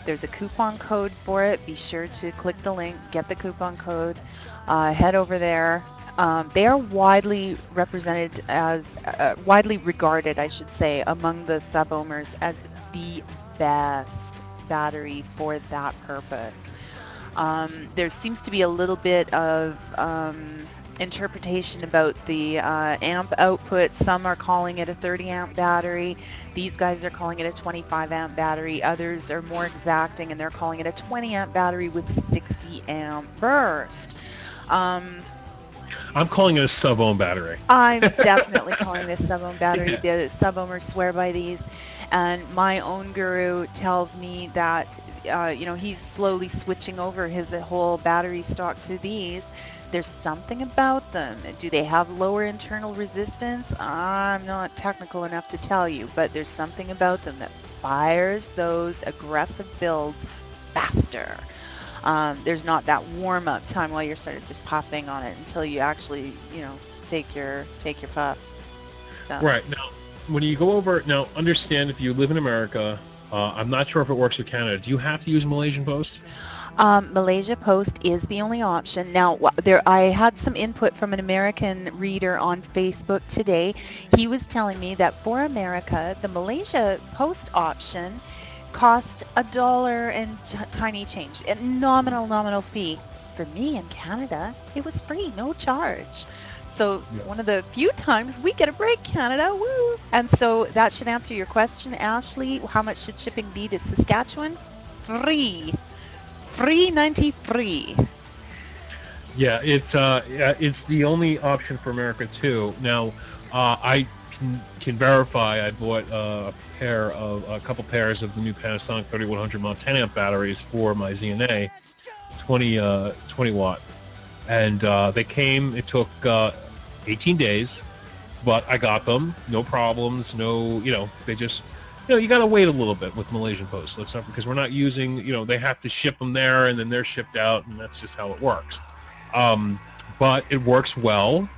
There's a coupon code for it. Be sure to click the link, get the coupon code, head over there. They are widely represented as, widely regarded, I should say, among the sub-ohmers as the best battery for that purpose. There seems to be a little bit of interpretation about the amp output. Some are calling it a 30 amp battery. These guys are calling it a 25 amp battery. Others are more exacting and they're calling it a 20 amp battery with 60 amp burst. I'm calling it a sub-ohm battery. I'm definitely calling this sub-ohm battery. Yeah. The sub-ohmers swear by these. And my own guru tells me that, you know, he's slowly switching over his whole battery stock to these. There's something about them. Do they have lower internal resistance? I'm not technical enough to tell you, but there's something about them that fires those aggressive builds faster. There's not that warm up time while you're sort of just puffing on it until you actually, you know, take your puff. So Right. Now, when you go over, now understand if you live in America, I'm not sure if it works with Canada. Do you have to use Malaysian Post? Malaysia Post is the only option. Now, there I had some input from an American reader on Facebook today. He was telling me that for America, the Malaysia Post option cost $1 and tiny change, a nominal fee. For me in Canada, it was free, no charge. So it's Yeah. one of the few times we get a break, Canada. Woo! And so that should answer your question, Ashley. How much should shipping be to Saskatchewan? Free. Free 93. Yeah, it's the only option for America too. Now, I can verify. I bought a couple pairs of the new Panasonic 3100 mAh 10 amp batteries for my ZNA, 20 watt, and they came. It took 18 days, but I got them, no problems, no, they just, you got to wait a little bit with Malaysian Post. Let's not, because we're not using, they have to ship them there and then they're shipped out, and that's just how it works. But it works well.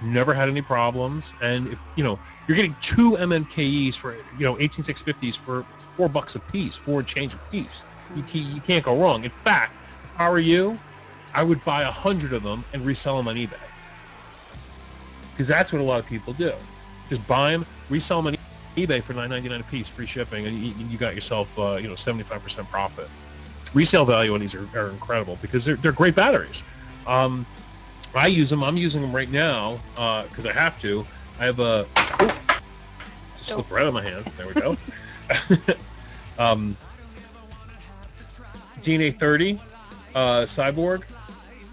Never had any problems, and if you're getting 2 MMKEs for 18650s for $4 a piece, 4 and change a piece. You can't go wrong. In fact, if I were you, I would buy 100 of them and resell them on eBay, because that's what a lot of people do. Just buy them, resell them on eBay for $9.99 a piece, free shipping, and you got yourself 75% profit. Resale value on these are incredible because they're great batteries. I use them. I'm using them right now because I have to. I have a just slipped right out of my hand. There we go. DNA 30 Cyborg,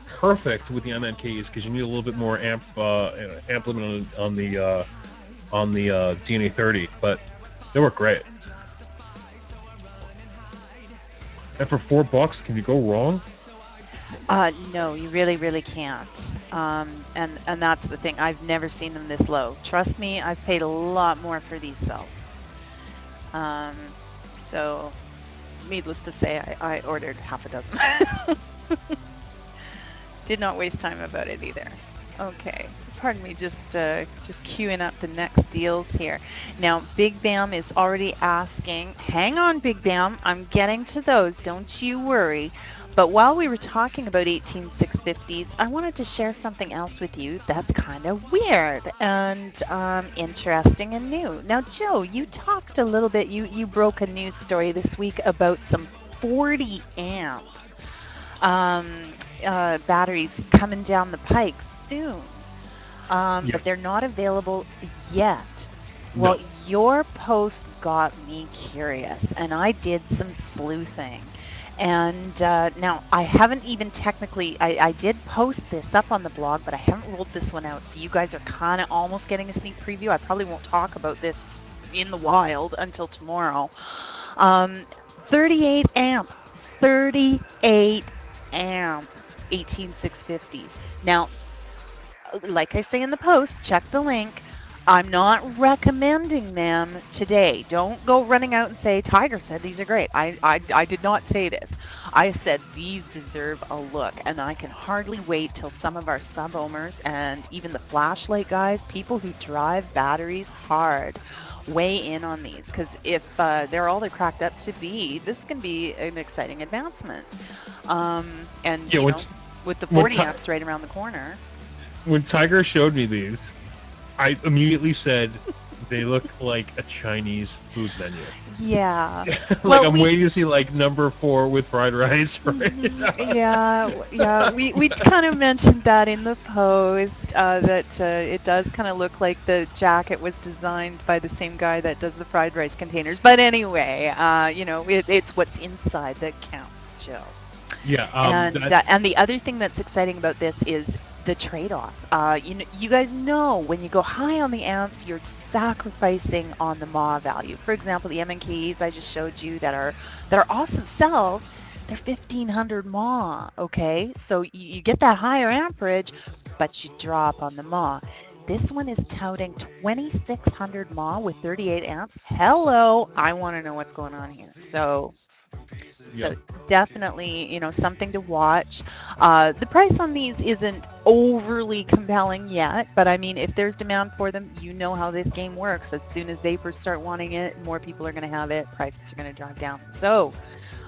perfect with the MNKs because you need a little bit more amp limit on the DNA 30, but they work great. And for $4, can you go wrong? No, you really can't. And that's the thing. I've never seen them this low. Trust me, I've paid a lot more for these cells. So needless to say, I ordered half a dozen. Did not waste time about it either. Okay, pardon me, just queuing up the next deals here. Now, Big Bam is already asking, hang on, Big Bam, I'm getting to those, don't you worry. But while we were talking about 18650s, I wanted to share something else with you that's kind of weird and interesting and new. Now, Joe, you talked a little bit, you broke a news story this week about some 40 amp batteries coming down the pike soon, but they're not available yet. Well, No. your post got me curious, and I did some sleuthing. And now I haven't even technically, I did post this up on the blog, but I haven't rolled this one out. So you guys are kind of almost getting a sneak preview. I probably won't talk about this in the wild until tomorrow. 38 amp, 38 amp 18650s. Now, like I say in the post, check the link. I'm not recommending them today. Don't go running out and say, Tiger said these are great. I did not say this. I said these deserve a look, and I can hardly wait till some of our sub-owners and even the flashlight guys, people who drive batteries hard, weigh in on these. Because if they're all they're cracked up to be, this can be an exciting advancement. And, Yeah, with the 40 amps right around the corner. When Tiger showed me these, I immediately said they look like a Chinese food menu. Yeah. Like I'm waiting to see like number 4 with fried rice. Right? Yeah. We kind of mentioned that in the post that it does kind of look like the jacket was designed by the same guy that does the fried rice containers. But anyway, it's what's inside that counts, Joe. Yeah. And the other thing that's exciting about this is the trade-off. You guys know when you go high on the amps, you're sacrificing on the mAh value. For example, the MNKEs I just showed you that are awesome cells, they're 1500 mAh. Okay, so you get that higher amperage, but you drop on the mAh. This one is touting 2600 mAh with 38 amps. Hello, I want to know what's going on here. So definitely, something to watch. The price on these isn't overly compelling yet, but I mean, if there's demand for them, you know how this game works. As soon as vapors start wanting it, more people are going to have it, prices are going to drive down. So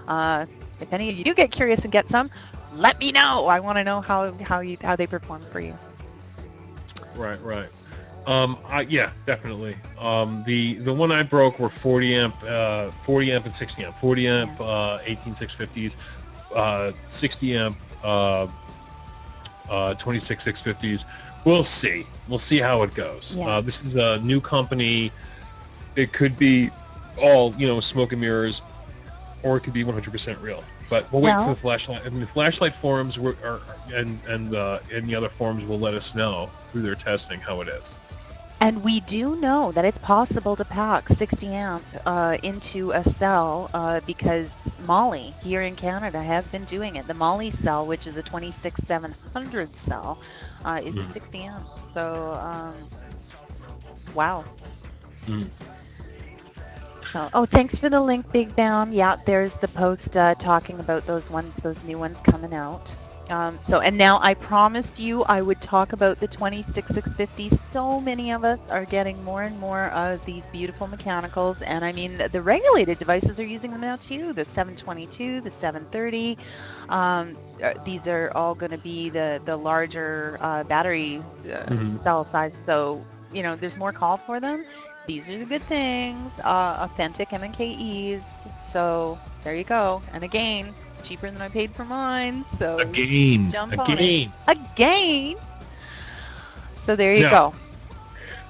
if any of you do get curious and get some, let me know. I want to know how they perform for you. Right. Yeah, definitely. The one I broke were 40 amp and 60 amp. 40 amp 18650s, 60 amp 26650s. We'll see. We'll see how it goes. Yeah. This is a new company. It could be all smoke and mirrors, or it could be 100% real. But we'll wait for the flashlight. And the flashlight forums and the other forums will let us know through their testing how it is. And we do know that it's possible to pack 60 amp into a cell because Molly here in Canada has been doing it. The Molly cell, which is a 26700 cell, is 60 amp. So, wow. So, thanks for the link, Big Bam. Yeah, there's the post talking about those new ones coming out. And now I promised you I would talk about the 26650. So many of us are getting more and more of these beautiful mechanicals, and I mean the regulated devices are using them now too. The 722, the 730. These are all going to be the larger battery cell size. So there's more call for them. These are the good things. Authentic MNKEs. So there you go. And again, cheaper than I paid for mine. So again. So there you go.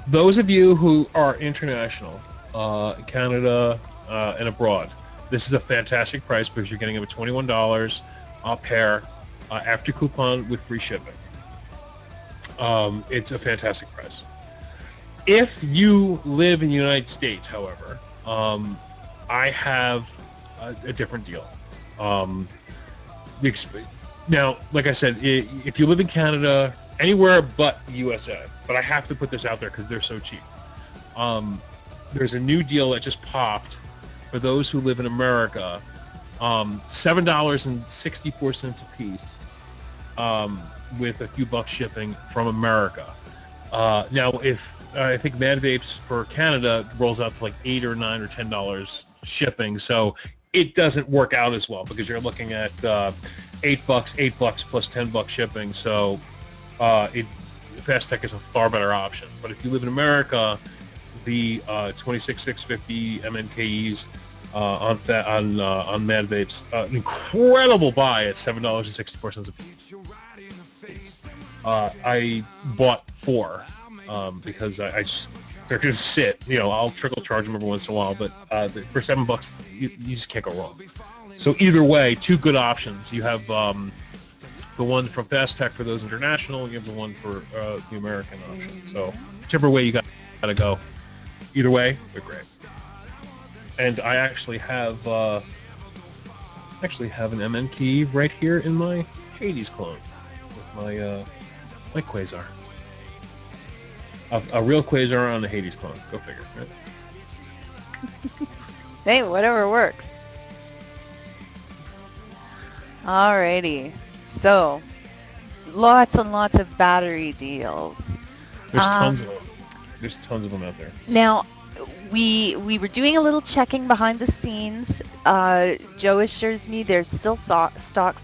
Those of you who are international, Canada and abroad, this is a fantastic price because you're getting them at $21 a pair after coupon with free shipping. It's a fantastic price. If you live in the United States, however, I have a different deal. Now, like I said, if you live in Canada, anywhere but the USA, but I have to put this out there because they're so cheap. There's a new deal that just popped for those who live in America $7.64 a piece, with a few bucks shipping from America. Now, if I think Mad Vapes for Canada rolls out to like $8 or $9 or $10 shipping, so it doesn't work out as well because you're looking at $8 plus $10 shipping. So Fast Tech is a far better option. But if you live in America, the 26650 MNKEs on Mad Vapes, incredible buy at $7.64 a piece. I bought 4 because I just, they're going to sit. You know, I'll trickle charge them every once in a while, but for $7, you just can't go wrong. So either way, 2 good options. You have the one from Fast Tech for those international, and you have the one for the American option. So whichever way you got to go. Either way, they're great. And I actually have an MN key right here in my Hades clone with my Quasar. A real Quasar on the Hades clone. Go figure. Right? Hey, whatever works. Alrighty. So, lots and lots of battery deals. There's tons of them. There's tons of them out there. Now, we were doing a little checking behind the scenes. Joe assures me there's still stock,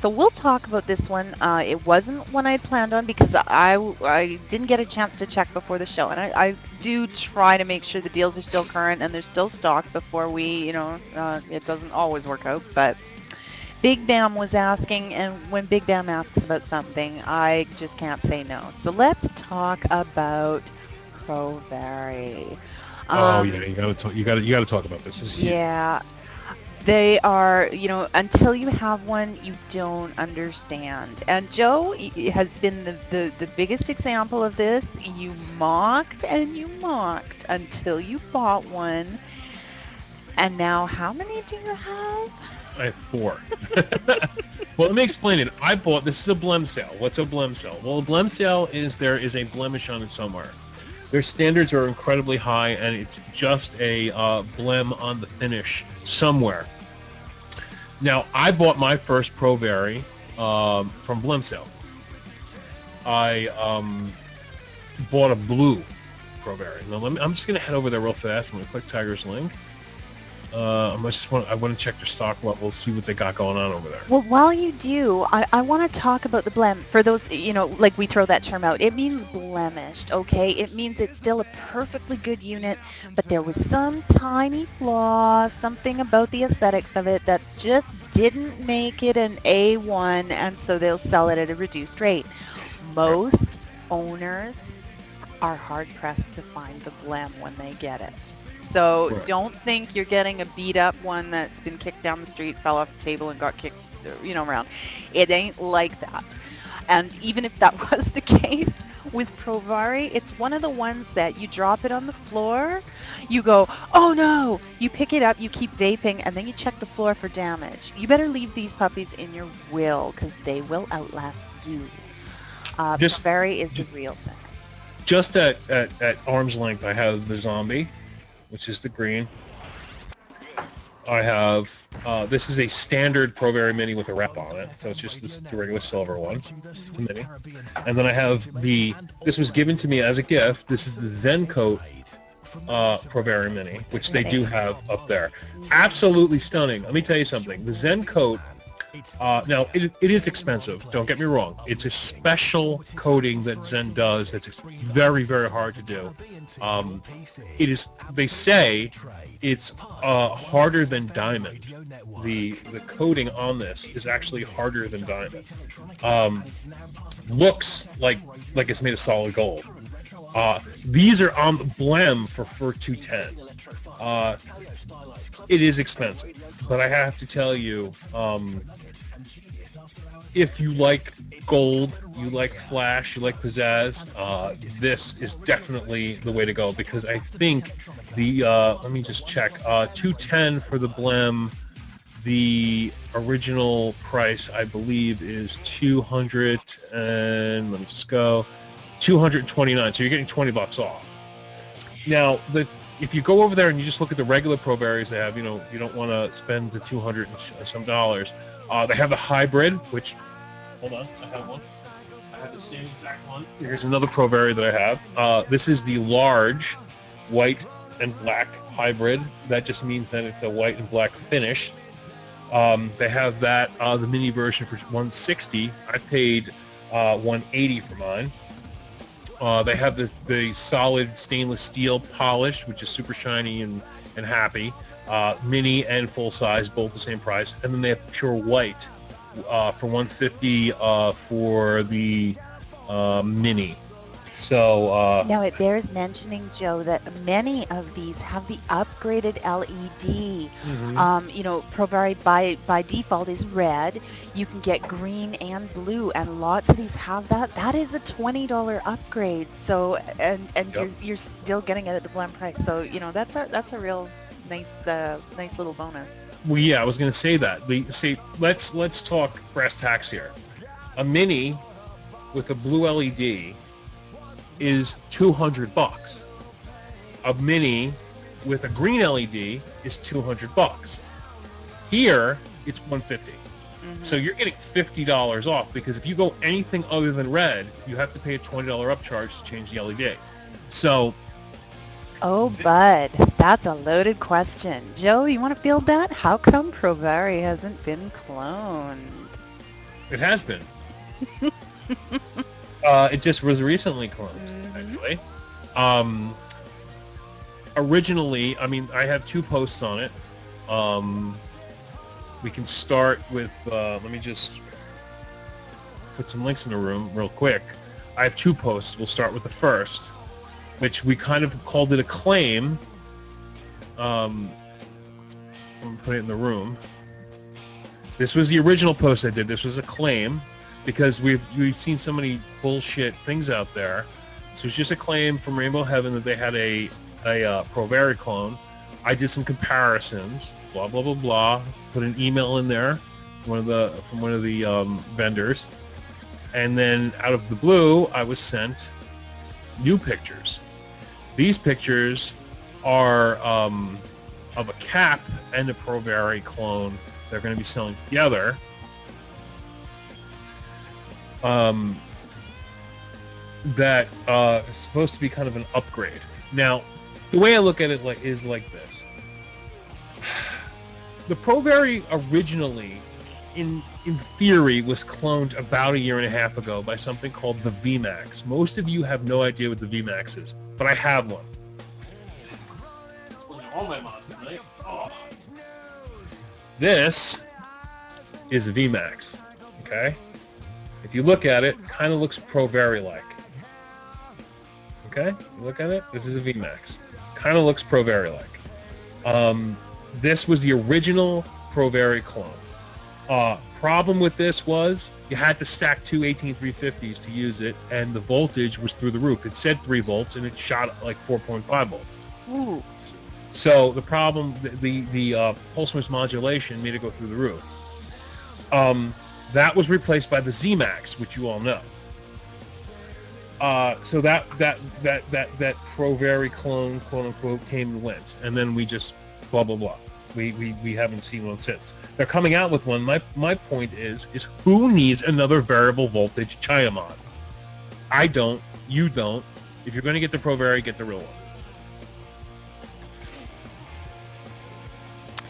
so we'll talk about this one. It wasn't one I planned on because I didn't get a chance to check before the show, and I do try to make sure the deals are still current and there's still stock before we, you know, it doesn't always work out, but Big Bam was asking, and when Big Bam asks about something, I just can't say no. So let's talk about ProVary. Oh yeah, you gotta talk about this. Yeah, they are. You know, until you have one, you don't understand. And Joe has been the biggest example of this. You mocked and you mocked until you bought one, and now how many do you have? I have 4. Well, let me explain it. This is a blem sale. What's a blem sale? Well, a blem sale is there is a blemish on it somewhere. Their standards are incredibly high, and it's just a blem on the finish somewhere. Now, I bought my first ProVary from blem sale. I bought a blue ProVary. Now, I'm just going to head over there real fast. I'm going to click Tiger's link. I want to check their stock levels, see what they got going on over there. Well, while you do, I want to talk about the blem. For those, you know, like we throw that term out. It means blemished, okay? It means it's still a perfectly good unit, but there was some tiny flaw, something about the aesthetics of it that just didn't make it an A1, and so they'll sell it at a reduced rate. Most owners are hard-pressed to find the blem when they get it. So don't think you're getting a beat up one that's been kicked down the street, fell off the table, and got kicked, you know, around. It ain't like that. And even if that was the case with ProVary, it's one of the ones that you drop it on the floor, you go, oh no, you pick it up, you keep vaping, and then you check the floor for damage. You better leave these puppies in your will because they will outlast you. ProVary is the real thing. Just at arm's length, I have the Zombie, which is the green. I have, this is a standard ProVary Mini with a wrap on it, so it's just the regular silver one. It's a Mini. And then I have this was given to me as a gift, this is the Zen Coat ProVary Mini, which they do have up there. Absolutely stunning. Let me tell you something. The Zen Coat, now it is expensive, don't get me wrong. It's a special coating that Zen does that's very, very hard to do. It is, they say it's harder than diamond. The coating on this is actually harder than diamond. Looks like it's made of solid gold. These are on the blem for 210. It is expensive, but I have to tell you, if you like gold, you like flash, you like pizzazz, this is definitely the way to go, because I think the let me just check, 210 for the blem. The original price, I believe, is 200 and let me just go 229. So you're getting $20 off. Now, if you go over there and you just look at the regular Pro berries they have, you don't want to spend the $200 and some dollars. They have the hybrid, which, hold on, I have one. I have the same exact one. Here's another Pro berry that I have. This is the large white and black hybrid. That just means that it's a white and black finish. They have that, the mini version for $160. I paid $180 for mine. They have the solid stainless steel polished, which is super shiny and happy. Mini and full size, both the same price. And then they have pure white for $150 for the mini. So now it bears mentioning, Joe, that many of these have the upgraded LED. Pro berry by default is red. You can get green and blue, and lots of these have that. That is a $20 upgrade. So and Yep. you're still getting it at the blend price. So that's a real nice little bonus. Well, yeah, I was going to say that. Let's talk brass tacks here. A mini with a blue LED is $200. A mini with a green LED is $200. Here, it's $150. So you're getting $50 off, because if you go anything other than red, you have to pay a $20 upcharge to change the LED. So. Oh, Bud, that's a loaded question. Joe, you want to field that? How come Pro berry hasn't been cloned? It has been. It just was recently cloned, actually. Originally, I have 2 posts on it. We can start with, let me just put some links in the room real quick. I have 2 posts. We'll start with the first, which we kind of called it a claim. I'm going to put it in the room. This was the original post I did. This was a claim, because we've seen so many bullshit things out there. So it's just a claim from Rainbow Heaven that they had a Pro berry clone. I did some comparisons, blah blah blah blah. Put an email in there, from one of the vendors, and then out of the blue, I was sent new pictures. These pictures are of a cap and a Pro berry clone. They're going to be selling together. That is supposed to be kind of an upgrade. Now, the way I look at it is like this. The Pro berry originally, in theory, was cloned about 1.5 years ago by something called the VMAX. Most of you have no idea what the VMAX is, but I have one. All my mods tonight. Oh. This is a VMAX. Okay? If you look at it, kind of looks Pro berry-like. Okay? You look at it, this is a VMAX. Kind of looks Pro berry-like. This was the original Pro berry clone. Problem with this was you had to stack 2 18350s to use it, and the voltage was through the roof. It said 3 volts, and it shot like 4.5 volts. Ooh. So the problem, the pulse width modulation made it go through the roof. That was replaced by the ZMAX, which you all know. So that Pro berry clone, quote unquote, came and went, and then we just blah blah blah. We haven't seen one since. They're coming out with one. My point is who needs another variable voltage China mod? I don't. You don't. If you're going to get the Pro berry, get the real one.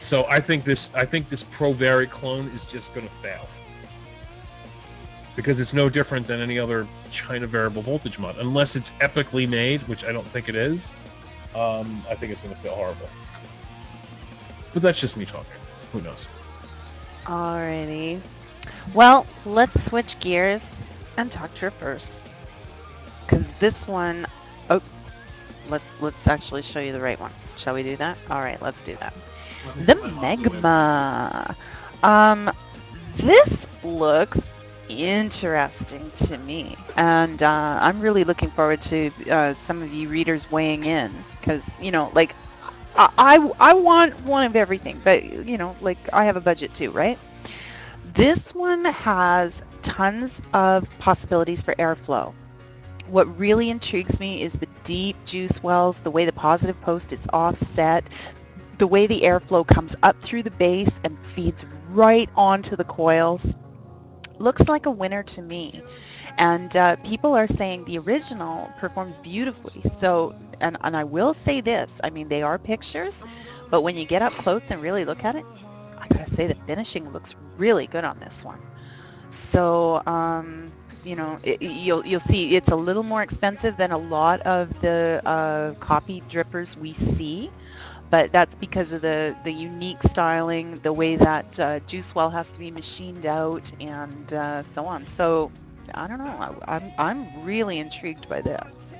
So I think this Pro berry clone is just going to fail, because it's no different than any other China variable voltage mod, unless it's epically made, which I don't think it is. I think it's going to fail horrible. But that's just me talking. Who knows? Alrighty. Well, let's switch gears and talk reverse, because this one, let's actually show you the right one. Shall we do that? All right, let's do that. The Magma. This looks interesting to me, and I'm really looking forward to some of you readers weighing in, because I want one of everything, but I have a budget too, right? This one has tons of possibilities for airflow. What really intrigues me is the deep juice wells, the way the positive post is offset, the way the airflow comes up through the base and feeds right onto the coils. Looks like a winner to me. And people are saying the original performs beautifully. So, and I will say this, I mean, they are pictures, but when you get up close and really look at it, I gotta say the finishing looks really good on this one. So, you'll see it's a little more expensive than a lot of the copy drippers we see, but that's because of the unique styling, the way that juice well has to be machined out, and so on. So I don't know. I'm really intrigued by this.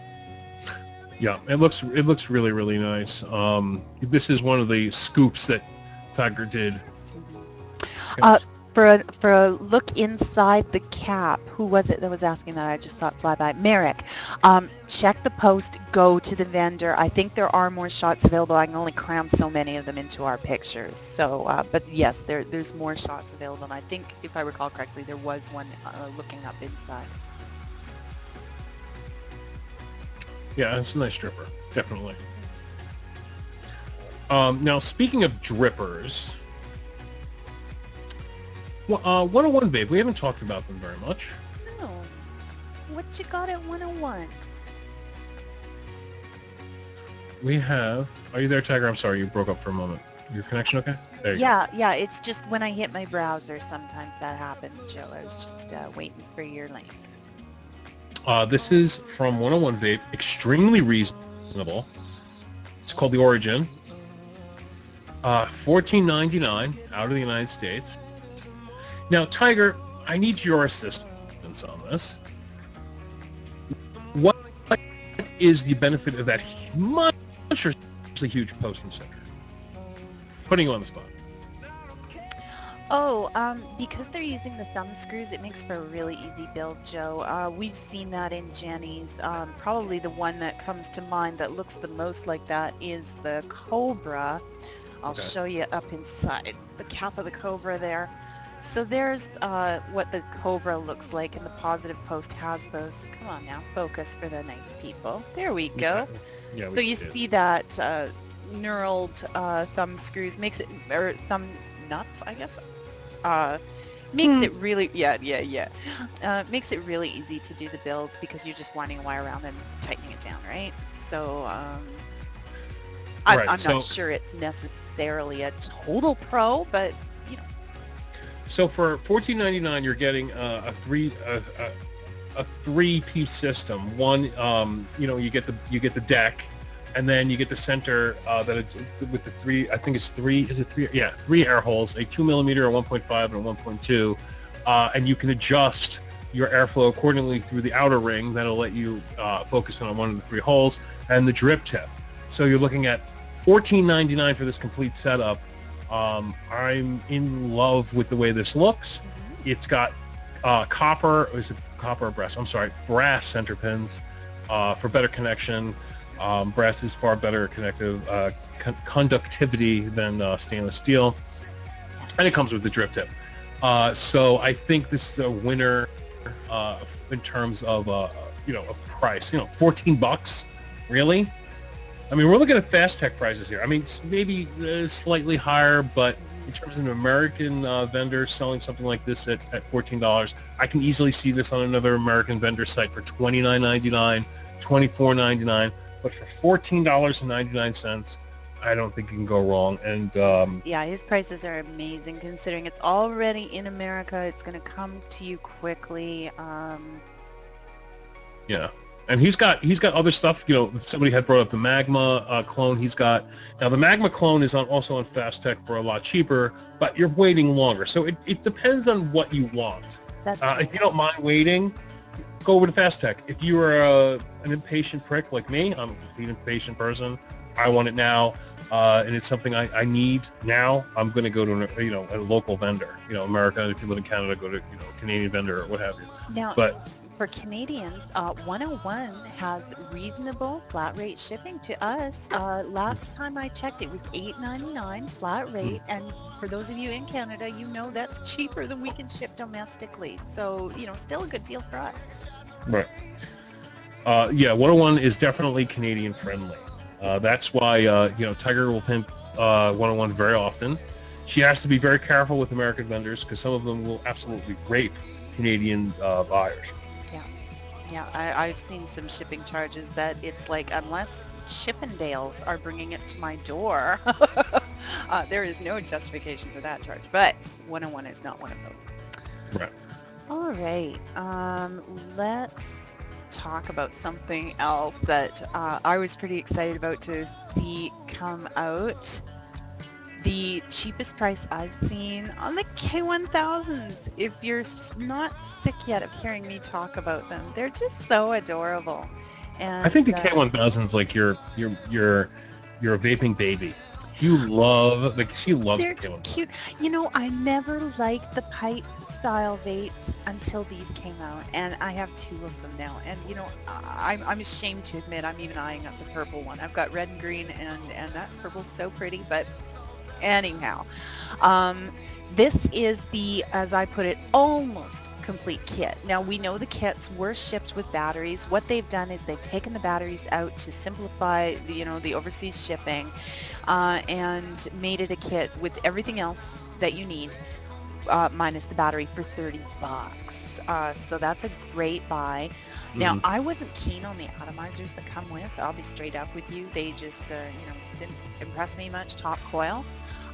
Yeah, it looks really really nice. This is one of the scoops that Tiger did. Uh, for a look inside the cap, who was it that was asking that? I just thought fly by. Merrick, check the post, go to the vendor. I think there are more shots available. I can only cram so many of them into our pictures. So, but yes, there's more shots available. And I think, if I recall correctly, there was one looking up inside. Yeah, it's a nice dripper, definitely. Now, speaking of drippers, 101 Vape, we haven't talked about them very much. No. What you got at 101? We have... Are you there, Tiger? I'm sorry, you broke up for a moment. Your connection okay? There you go. Yeah, it's just when I hit my browser, sometimes that happens, Joe. I was just waiting for your link. This is from 101 Vape, extremely reasonable. It's called the Origin. $14.99 out of the United States. Now, Tiger, I need your assistance on this. What is the benefit of that monstrously huge posting center? Putting you on the spot. Oh, because they're using the thumb screws, it makes for a really easy build, Joe. We've seen that in Jenny's. Probably the one that comes to mind that looks the most like that is the Cobra. I'll show you up inside the cap of the Cobra there. So there's what the Cobra looks like, and the positive post has those. Come on now, focus for the nice people. There we go. Yeah, so you see that knurled thumb screws makes it, or thumb nuts, I guess. Makes it really, makes it really easy to do the build because you're just winding a wire around and tightening it down, right? So I'm not sure it's necessarily a total pro, but you know. So for $14.99, you're getting a three-piece system. One, you get the deck, and then you get the center with the three. I think it's three. Is it three? Yeah, 3 air holes: a 2mm, a 1.5, and a 1.2. And you can adjust your airflow accordingly through the outer ring. That'll let you focus on one of the 3 holes, and the drip tip. So you're looking at $14.99 for this complete setup. I'm in love with the way this looks. It's got brass center pins for better connection. Brass is far better conductivity than stainless steel, and it comes with the drip tip. So I think this is a winner in terms of a price. $14, really? I mean, we're looking at fast tech prices here. I mean, maybe slightly higher, but in terms of an American vendor selling something like this at $14, I can easily see this on another American vendor site for $29.99, $24.99. But for $14.99, I don't think you can go wrong. And yeah, his prices are amazing considering it's already in America. It's going to come to you quickly. Yeah. And he's got other stuff. Somebody had brought up the Magma clone. Now the Magma clone is also on Fast Tech for a lot cheaper, but you're waiting longer. So it depends on what you want. If you don't mind waiting, go over to Fast Tech. If you are an impatient prick like me, I'm a complete impatient person. I want it now, and it's something I need now. I'm going to go to a local vendor. America. If you live in Canada, go to a Canadian vendor or what have you. Now, for Canadians, 101 has reasonable flat rate shipping to us. Last time I checked, it was $8.99 flat rate, and for those of you in Canada, that's cheaper than we can ship domestically. So, still a good deal for us. Right. Yeah, 101 is definitely Canadian friendly. That's why Tiger will pimp 101 very often. She has to be very careful with American vendors because some of them will absolutely rape Canadian buyers. Yeah. Yeah, I've seen some shipping charges that it's like, unless Chippendales are bringing it to my door, there is no justification for that charge. But 101 is not one of those. Right. All right. Let's talk about something else that I was pretty excited about to see come out. The cheapest price I've seen on the K1000s. If you're not sick yet of hearing me talk about them, they're just so adorable. And I think the K1000 is like your vaping baby. You love she loves they're the K1000. cute. You know, I never liked the pipe style vapes until these came out, and I have 2 of them now. And you know, I'm ashamed to admit I'm even eyeing up the purple one. I've got red and green, and that purple's so pretty, but anyhow, this is the, as I put it, almost complete kit. Now, we know the kits were shipped with batteries. What they've done is they've taken the batteries out to simplify the overseas shipping, and made it a kit with everything else that you need, minus the battery, for $30. So that's a great buy. Now, I wasn't keen on the atomizers that come with. I'll be straight up with you. They just, didn't impress me much. Top coil.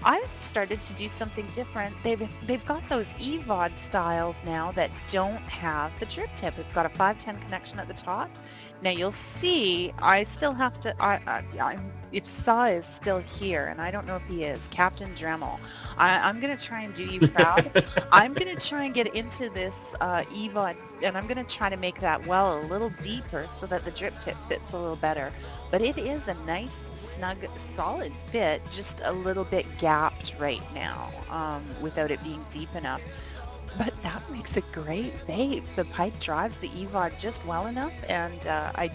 I've started to do something different. They've got those EVOD styles now that don't have the drip tip. It's got a 510 connection at the top. Now you'll see I still have to. If Saw is still here, and I don't know if he is, Captain Dremel, I'm gonna try and do you proud. I'm gonna try and get into this EVOD, and I'm gonna try to make that well a little deeper so that the drip tip fits a little better. But it is a nice, snug, solid fit, just a little bit gapped right now, without it being deep enough. But that makes a great vape. The pipe drives the EVOD just well enough, and I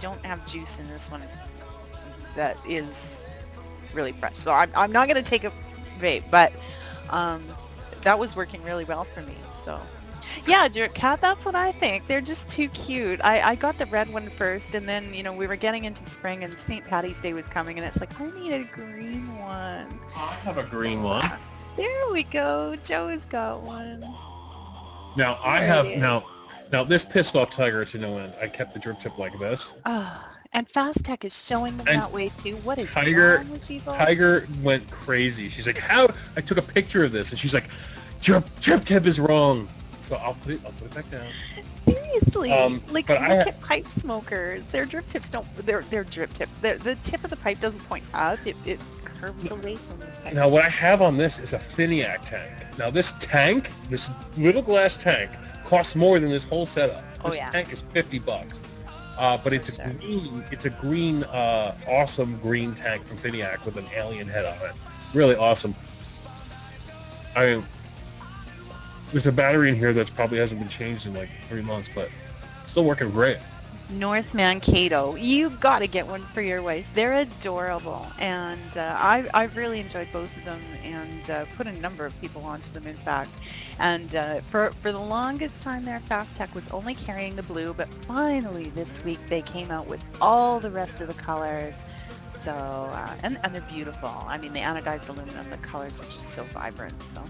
don't have juice in this one that is really fresh. So I'm not going to take a vape, but that was working really well for me. So yeah, Drip Cat, that's what I think. They're just too cute. I got the red one first, and then, we were getting into spring, and St. Patty's Day was coming, and it's like, I need a green one. I have a green one. There we go. Joe's got one. Now I have now this pissed off Tiger to no end. I kept the drip tip like this. And Fast Tech is showing them that way too. What is wrong with people? Tiger went crazy. She's like, "How?" I took a picture of this, and she's like, "Drip tip is wrong." So I'll put it back down. Seriously, look at pipe smokers. Their drip tips don't. They're drip tips. The tip of the pipe doesn't point up. It curves away from the pipe. Now what I have on this is a Finiac tank. Now this tank, this little glass tank, costs more than this whole setup. This tank is $50. But it's a green, awesome green tank from Finiac with an alien head on it. Really awesome. I mean, there's a battery in here that's probably hasn't been changed in like 3 months, but still working great. North Mankato, you got to get one for your wife. They're adorable, and I've really enjoyed both of them, and put a number of people onto them, in fact. And for the longest time there, Fast Tech was only carrying the blue, but finally this week they came out with all the rest of the colors. So and they're beautiful. I mean, the anodized aluminum, the colors are just so vibrant. So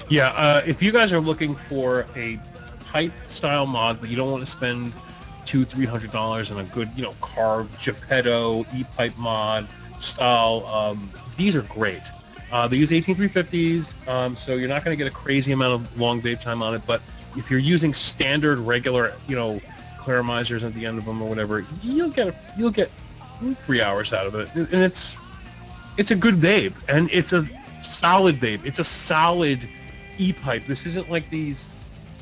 yeah, if you guys are looking for a pipe style mod, but you don't want to spend $200-300 on a good, carved Geppetto e-pipe mod style, these are great. They use 18350s, so you're not going to get a crazy amount of long vape time on it. But if you're using standard, regular, clarimizers at the end of them or whatever, you'll get 3 hours out of it, and it's a good vape, and it's a solid vape. It's a solid e-pipe. This isn't like these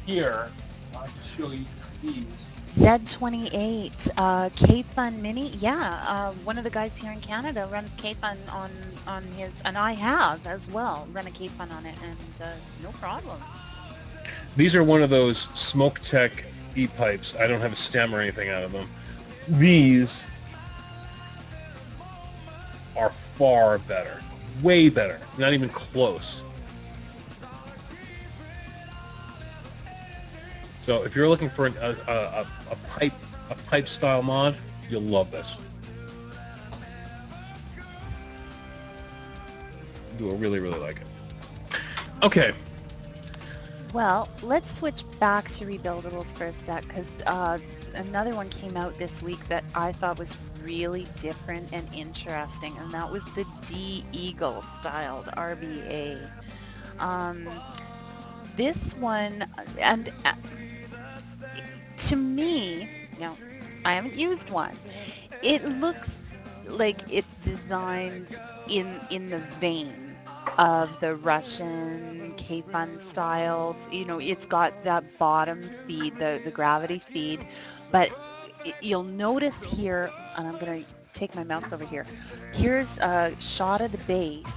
here. I can show you these. Z28 K-Fun Mini, one of the guys here in Canada runs K-Fun on his, and I have as well run a K-Fun on it, and no problem. These are one of those Smoke Tech e-pipes. I don't have a stem or anything out of them. These are far better, way better, not even close. So if you're looking for a pipe a pipe style mod, you'll love this. You'll really, really like it. Okay. Well, let's switch back to rebuildables for a sec, because another one came out this week that I thought was really different and interesting, and that was the D-Eagle styled RBA. This one, and to me, I haven't used one. It looks like it's designed in the vein of the Russian K-Fun styles. It's got that bottom feed, the gravity feed, but you'll notice here, and I'm going to take my mouse over here. Here's a shot of the base.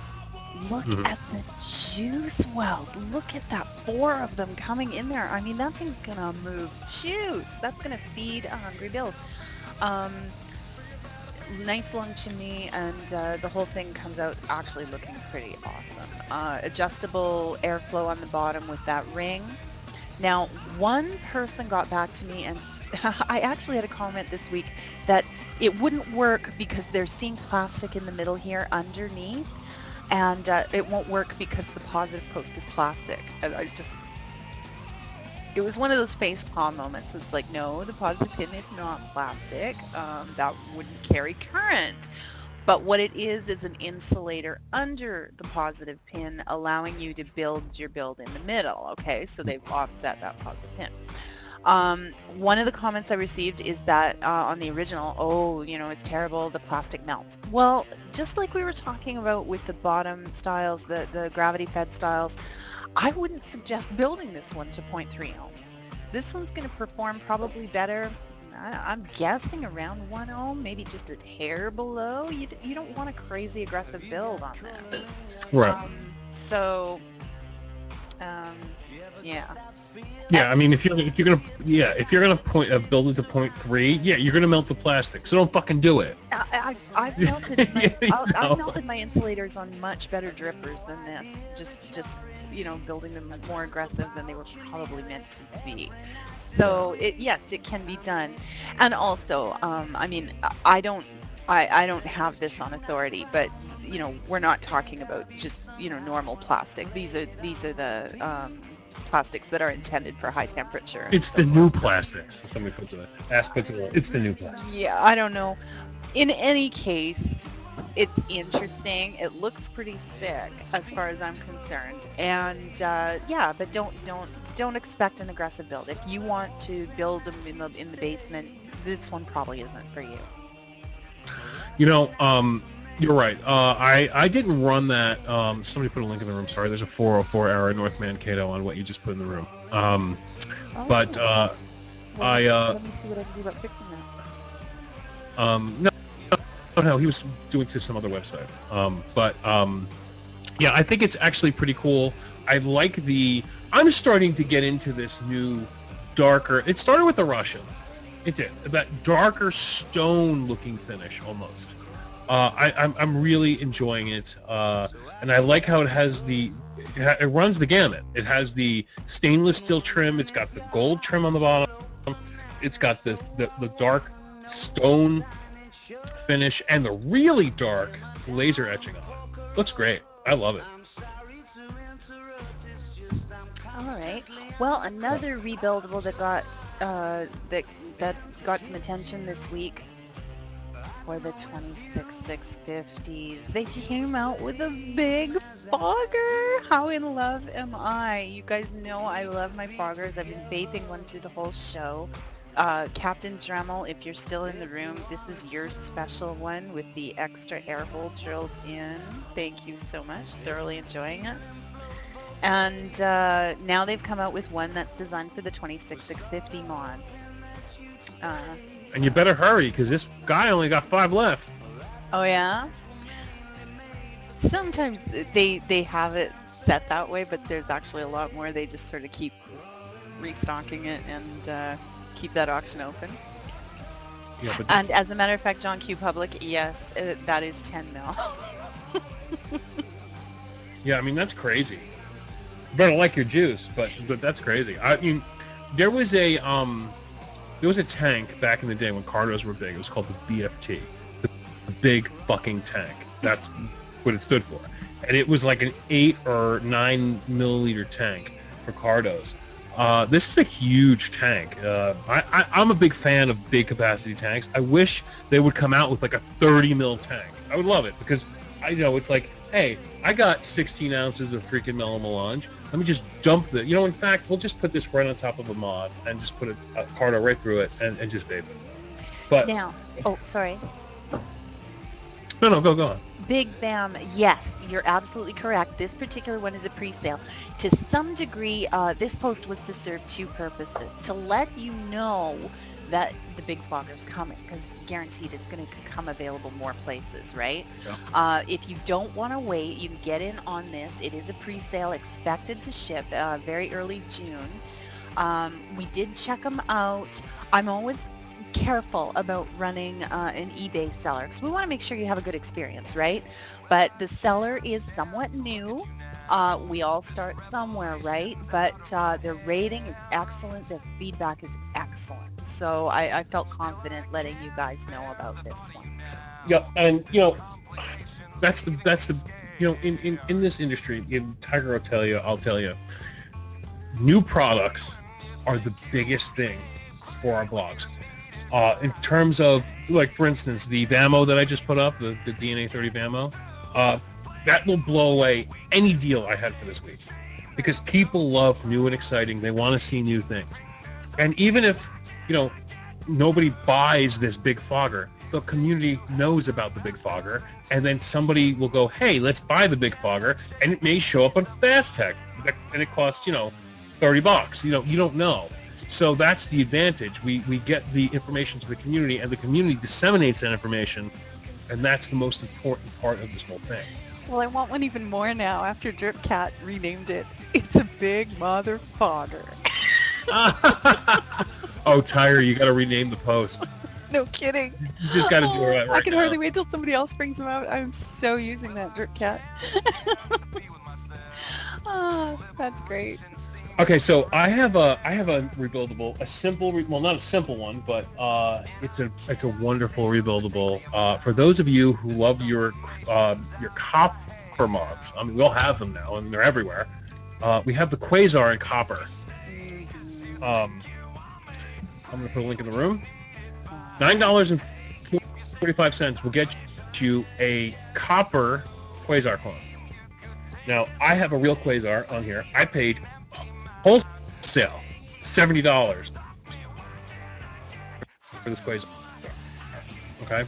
Look at the juice wells. Look at that, 4 of them coming in there. I mean, that thing's going to move juice. That's going to feed a hungry build. Nice long chimney, and the whole thing comes out actually looking pretty awesome. Adjustable airflow on the bottom with that ring. Now, one person got back to me, and I actually had a comment this week that it wouldn't work because they're seeing plastic in the middle here underneath, and it won't work because the positive post is plastic. And it was one of those facepalm moments. It's like, no, the positive pin is not plastic. That wouldn't carry current. But what it is an insulator under the positive pin, allowing you to build your build in the middle. Okay, so they've offset that positive pin. One of the comments I received is that on the original, it's terrible, the plastic melts. Well, just like we were talking about with the bottom styles, the gravity fed styles, I wouldn't suggest building this one to 0.3 ohms. This one's going to perform probably better, I'm guessing around 1 ohm, maybe just a hair below. You don't want a crazy aggressive build on this. Right. Yeah. Yeah, I mean, if you're gonna build it to 0.3, yeah, you're gonna melt the plastic. So don't fucking do it. I've melted I've melted my insulators on much better drippers than this. Just building them more aggressive than they were probably meant to be. So yes, it can be done. And also, I mean, I don't have this on authority, but we're not talking about just normal plastic. These are the plastics that are intended for high temperature. It's the new plastics. Somebody puts it. It's the new plastic. Yeah, I don't know. In any case, it's interesting. It looks pretty sick as far as I'm concerned. And yeah, but don't expect an aggressive build. If you want to build them in the basement, this one probably isn't for you. You're right. I didn't run that. Somebody put a link in the room. Sorry, there's a 404 error in North Mankato on what you just put in the room. Let me see what I can do about fixing that. No, he was doing to some other website. Yeah, I think it's actually pretty cool. I'm starting to get into this new, darker. It started with the Russians. It did. That darker stone-looking finish almost. I'm really enjoying it, and I like how it has it runs the gamut. It has the stainless steel trim. It's got the gold trim on the bottom. It's got the dark stone finish and the really dark laser etching on it. Looks great. I love it. All right. Well, another rebuildable that got that got some attention this week for the 26650s. They came out with a big fogger. How in love am I? You guys know I love my foggers. I've been vaping one through the whole show. Captain Dremel, if you're still in the room, this is your special one with the extra air hole drilled in. Thank you so much. Thoroughly enjoying it. And now they've come out with one that's designed for the 26650 mods. And you better hurry, because this guy only got 5 left. Oh, yeah? Sometimes they have it set that way, but there's actually a lot more. They just sort of keep restocking it and keep that auction open. Yeah, and as a matter of fact, John Q. Public, yes, that is 10 mil. Yeah, I mean, that's crazy. You better like your juice, but that's crazy. I mean, there was a there was a tank back in the day when Cardos were big. It was called the BFT, the big fucking tank. That's what it stood for. And it was like an 8 or 9 milliliter tank for Cardos. This is a huge tank. I'm a big fan of big capacity tanks. I wish they would come out with like a 30 mil tank. I would love it because I know it's like, hey, I got 16 ounces of freaking mellow melange. Let me just dump the, in fact, we'll just put this right on top of a mod and just put a Cardo right through it and just vape it. But now, oh, sorry. No, go on. Big Bam, yes, you're absolutely correct. This particular one is a pre-sale. To some degree, this post was to serve two purposes. To let you know that the big fogger's coming, because guaranteed it's going to come available more places, right? Yeah. If you don't want to wait, you can get in on this. It is a pre-sale expected to ship very early June. We did check them out. I'm always careful about running an eBay seller because we want to make sure you have a good experience, right? But the seller is somewhat new. We all start somewhere, right? But their rating is excellent. Their feedback is excellent. So I felt confident letting you guys know about this one. Yeah, and that's the in this industry, Tiger I'll tell you, new products are the biggest thing for our blogs. In terms of, like, for instance, the Vamo that I just put up, the DNA 30 Vamo, that will blow away any deal I had for this week. Because people love new and exciting. They want to see new things. And even if, nobody buys this big fogger, the community knows about the big fogger, and then somebody will go, hey, let's buy the big fogger, and it may show up on Fast Tech, and it costs, $30. You don't know. So that's the advantage. We get the information to the community, and the community disseminates that information, and that's the most important part of this whole thing. Well, I want one even more now after Drip Cat renamed it. It's a big mother fogger. Oh, Tyger, you got to rename the post. No kidding. You just got to do it right now. I can hardly wait till somebody else brings them out. I'm so using that Drip Cat. Oh, that's great. Okay, so I have a rebuildable, a simple, well, not a simple one, but it's a wonderful rebuildable. For those of you who love your copper mods, I mean, we'll have them now, and they're everywhere. We have the Quasar in copper. I'm gonna put a link in the room. $9.45 will get you a copper Quasar clone. Now, I have a real Quasar on here. I paid wholesale $70 for this Quasar. Okay,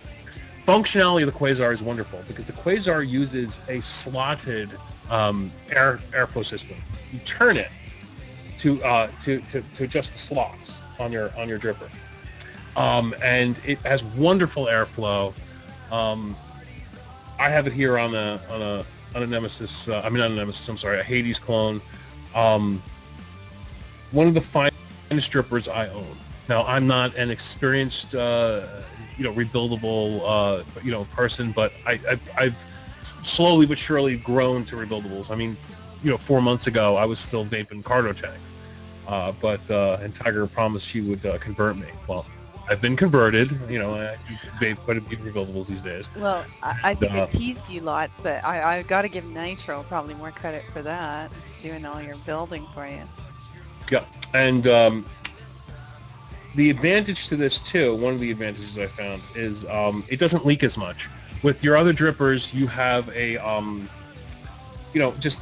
functionality of the Quasar is wonderful because the Quasar uses a slotted airflow system. You turn it to adjust the slots on your dripper, and it has wonderful airflow. I have it here on a Nemesis. Not a Nemesis. I'm sorry, a Hades clone. One of the finest drippers I own. Now, I'm not an experienced, rebuildable, person, but I've slowly but surely grown to rebuildables. I mean, 4 months ago, I was still vaping Cardo tanks, and Tyger promised she would convert me. Well, I've been converted. I vape quite a few rebuildables these days. Well, I think I teased you a lot, but I got to give Nitro probably more credit for that, doing all your building for you. Yeah, and the advantage to this too, one of the advantages I found is it doesn't leak as much. With your other drippers, you have a just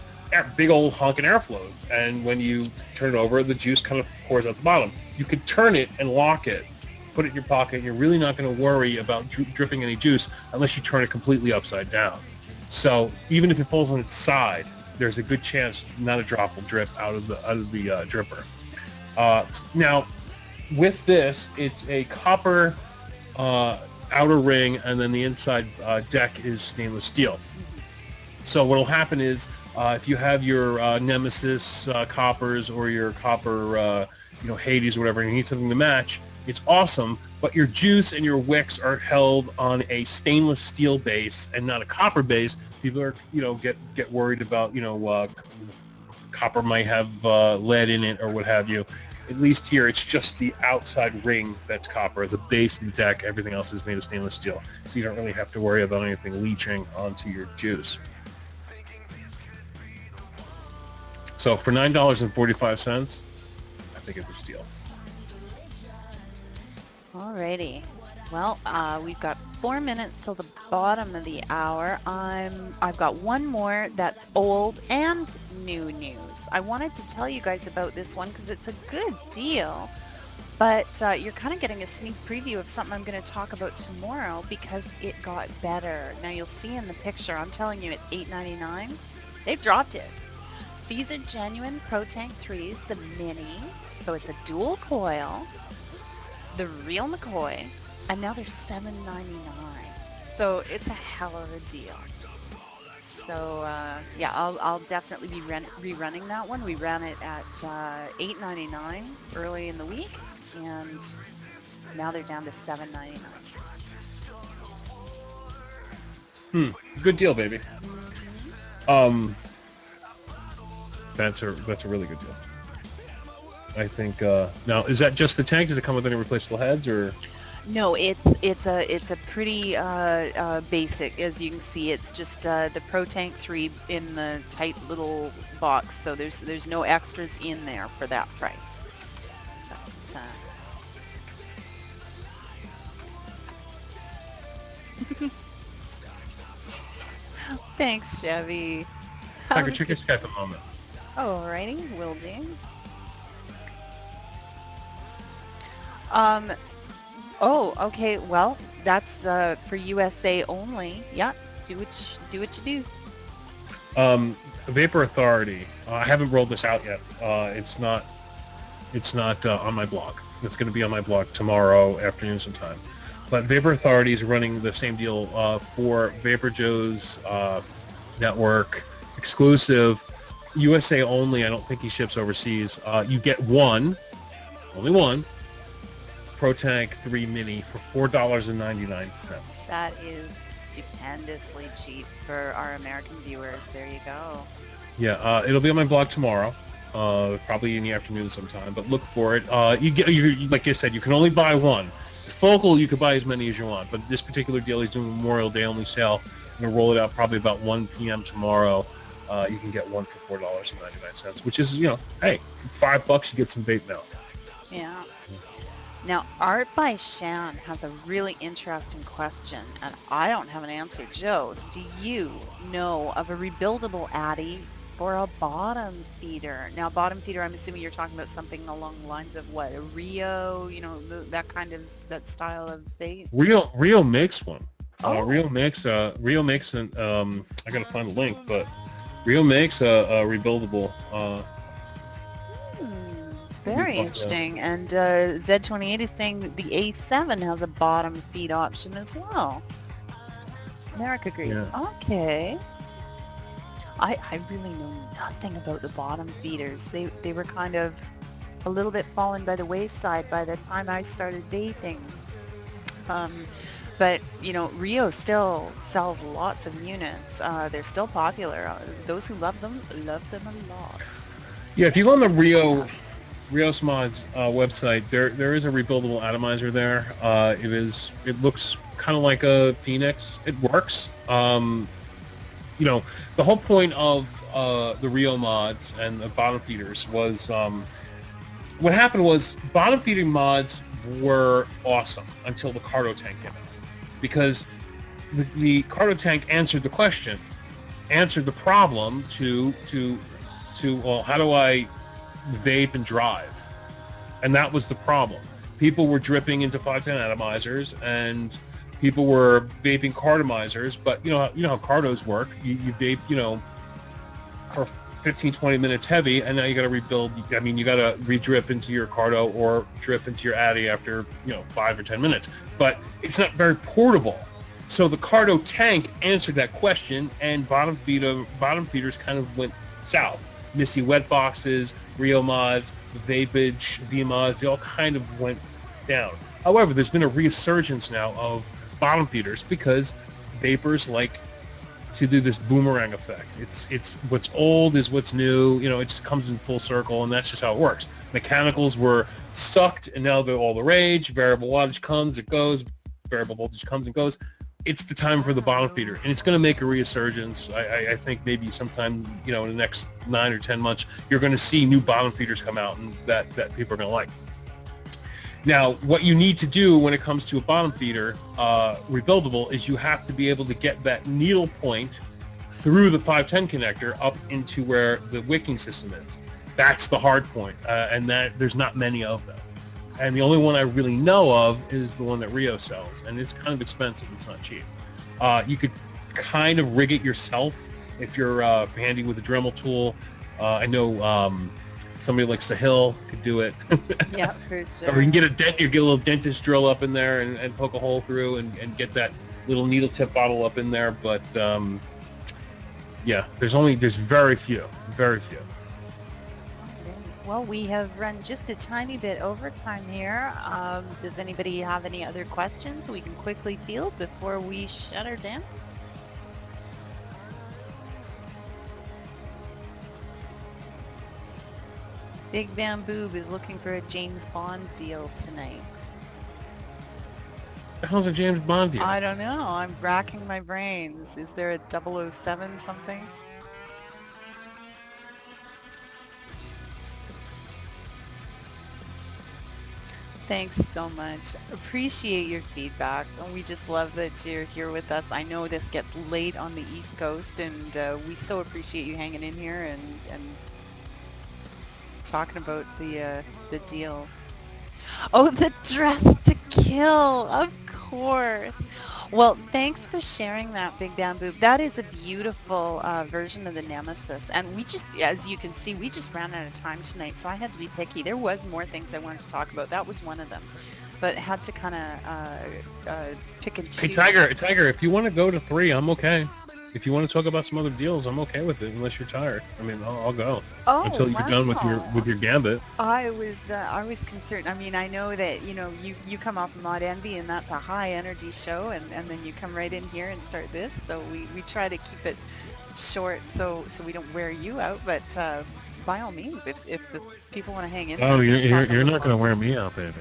big old honking airflow, and when you turn it over, the juice kind of pours out the bottom. You could turn it and lock it, put it in your pocket. You're really not going to worry about dripping any juice unless you turn it completely upside down. So even if it falls on its side, there's a good chance not a drop will drip out of the dripper. Now, with this, it's a copper outer ring, and then the inside deck is stainless steel. So what will happen is, if you have your Nemesis coppers or your copper, Hades or whatever, and you need something to match, it's awesome. But your juice and your wicks are held on a stainless steel base and not a copper base. People are, get worried about, copper might have lead in it or what have you. At least here, it's just the outside ring that's copper. The base of the deck, everything else is made of stainless steel. So you don't really have to worry about anything leaching onto your juice. So for $9.45, I think it's a steal. Alrighty. Well, we've got 4 minutes till the bottom of the hour. I've got one more that's old and new news. I wanted to tell you guys about this one because it's a good deal, but you're kind of getting a sneak preview of something I'm going to talk about tomorrow because it got better. Now you'll see in the picture, I'm telling you it's $8.99. They've dropped it. These are genuine ProTank 3s, the mini, so it's a dual coil, the real McCoy, and now they're $7.99. So it's a hell of a deal. So yeah, I'll definitely be rerunning that one. We ran it at $8.99 early in the week, and now they're down to $7.99. Good deal, baby. Mm-hmm. That's a really good deal. I think now, is that just the tank? Does it come with any replaceable heads, or? No, it's a pretty basic. As you can see, it's just the ProTank 3 in the tight little box. So there's no extras in there for that price. But, thanks, Chevy. Tiger, check your Skype a moment. Alrighty, will do. Oh, okay. Well, that's for USA only. Yeah, do what you do. Vapor Authority. I haven't rolled this out yet. It's not on my blog. It's going to be on my blog tomorrow afternoon sometime. But Vapor Authority is running the same deal for VaporJoe's network, exclusive, USA only. I don't think he ships overseas. You get only one, ProTank 3 Mini for $4.99. That is stupendously cheap for our American viewers. There you go. Yeah, it'll be on my blog tomorrow, probably in the afternoon sometime. But look for it. You like I said, you can only buy one. Focal, you could buy as many as you want, but this particular deal, he's doing a Memorial Day only sale. I'm gonna roll it out probably about 1 p.m. tomorrow. You can get one for $4.99, which is, hey, $5 you get some vape milk. Yeah. Now, Art by Shan has a really interesting question, and I don't have an answer. Joe, do you know of a rebuildable Addy for a bottom feeder? Now, bottom feeder, I'm assuming you're talking about something along the lines of what, a Rio, that style of vape? Rio makes one. Oh. Rio makes I gotta find the link, but Rio makes a rebuildable. Very interesting. And Z28 is saying that the A7 has a bottom feed option as well. Merrick agrees. Yeah. Okay. I really know nothing about the bottom feeders. They were kind of a little bit fallen by the wayside by the time I started vaping. But, Rio still sells lots of units. They're still popular. Those who love them a lot. Yeah, if you go on the Rios Mods website, there is a rebuildable atomizer there. It looks kind of like a Phoenix. It works. The whole point of the Rio mods and the bottom feeders was what happened was bottom feeding mods were awesome until the Cardo tank came out, because the Cardo tank answered the question, answered the problem to well, how do I vape and drive? And that was the problem. People were dripping into 510 atomizers, and people were vaping cardomizers, but you know how cardos work. You vape, for 15-20 minutes heavy, and now you got to rebuild. I mean, you got to re-drip into your cardo or drip into your addy after 5 or 10 minutes. But it's not very portable. So the Cardo tank answered that question, and bottom feeders kind of went south. Missy wet boxes, Rio mods, Vapage, V mods, they all kind of went down. However, there's been a resurgence now of bottom feeders because vapors like to do this boomerang effect. It's what's old is what's new. You know, it just comes in full circle, and that's just how it works. Mechanicals were sucked, and now they're all the rage. Variable wattage comes, it goes. Variable voltage comes and goes. It's the time for the bottom feeder, and it's going to make a resurgence. I think maybe sometime, you know, in the next 9 or 10 months, you're going to see new bottom feeders come out, and that people are going to like. Now, what you need to do when it comes to a bottom feeder, rebuildable, is you have to be able to get that needle point through the 510 connector up into where the wicking system is. That's the hard point, and that there's not many of them. And the only one I really know of is the one that Rio sells, and it's kind of expensive. It's not cheap. You could kind of rig it yourself if you're handy with a Dremel tool. I know somebody like Sahil could do it. Yeah, for sure. Or you can get a little dentist drill up in there and poke a hole through and get that little needle tip bottle up in there. But yeah, there's very few. Well, we have run just a tiny bit over time here. Does anybody have any other questions we can quickly field before we shut her down? Big Van Boob is looking for a James Bond deal tonight. What the hell's a James Bond deal? I don't know. I'm racking my brains. Is there a 007 something? Thanks so much. Appreciate your feedback. And we just love that you're here with us. I know this gets late on the East Coast, and we so appreciate you hanging in here and talking about the deals. Oh, the dress to kill, of course. Well, thanks for sharing that, Big Bamboo. That is a beautiful version of the Nemesis. And we just, as you can see, we just ran out of time tonight, so I had to be picky. There was more things I wanted to talk about. That was one of them. But had to kind of pick and choose. Hey, Tiger, if you want to go to 3, I'm okay. If you want to talk about some other deals, I'm okay with it. Unless you're tired, I mean, I'll go until you're done with your gambit. I was concerned. I mean, I know that you come off of Mod Envy, and that's a high energy show, and then you come right in here and start this. So we try to keep it short, so we don't wear you out. But by all means, if the people want to hang in. Oh, you're not going to wear me out, baby.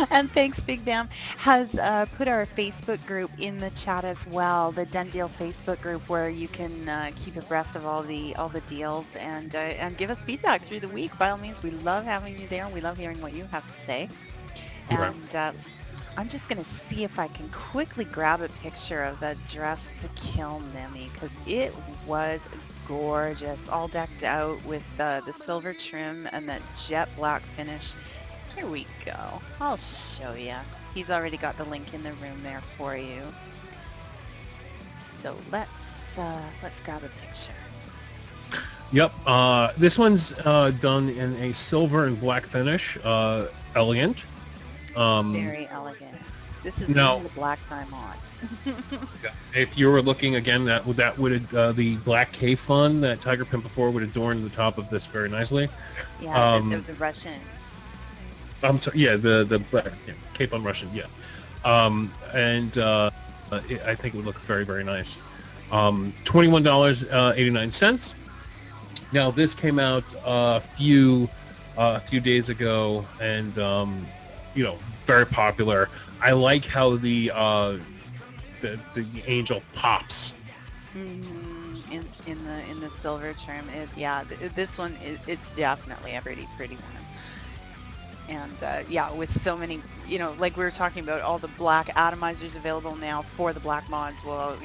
And thanks, Big Bam has put our Facebook group in the chat as well, the Done Deal Facebook group, where you can keep abreast of all the deals and give us feedback through the week. By all means, we love having you there, and we love hearing what you have to say. And I'm just going to see if I can quickly grab a picture of that dress to kill Mimi, because it was gorgeous, all decked out with the silver trim and that jet black finish. Here we go. I'll show you. He's already got the link in the room there for you. So let's grab a picture. Yep. This one's done in a silver and black finish. Elegant. Very elegant. This is the black time on. If you were looking again, that would the black K fun that Tiger Pimp before would adorn the top of this very nicely. Yeah, the Russian. I'm sorry. Yeah, the Cape on Russian. Yeah, and I think it would look very, very nice. $21.89. Now this came out a few days ago, and very popular. I like how the angel pops. Mm-hmm. In the silver trim. This one it's definitely a pretty one. And with so many, like we were talking about, all the black atomizers available now for the black mods. Well,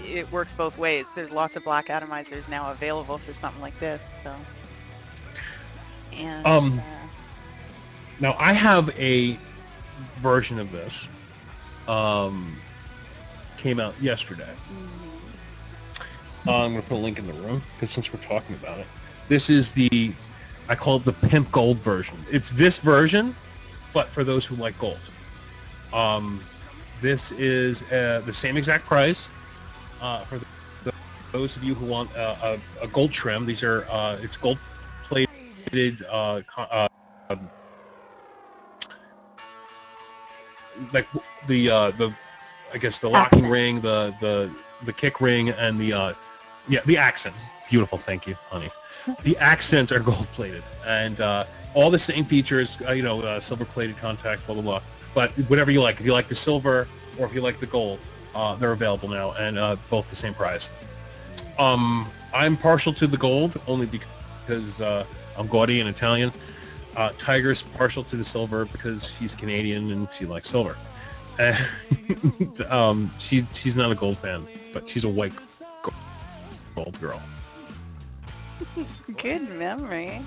it works both ways. There's lots of black atomizers now available for something like this. So, and now I have a version of this. Came out yesterday. Mm-hmm. I'm gonna put a link in the room because since we're talking about it, this is I call it the Pimp Gold version. It's this version, but for those who like gold. This is the same exact price for those of you who want a gold trim. These are it's gold plated like the I guess the locking ring, the kick ring, and the accents. Beautiful, thank you, honey. The accents are gold plated, and all the same features. Silver plated contacts, blah blah blah. But whatever you like, if you like the silver or if you like the gold, they're available now, and both the same price. I'm partial to the gold only because I'm gaudy and Italian. Tiger's partial to the silver because she's Canadian and she likes silver. And she's not a gold fan, but she's a white gold girl. Good memory.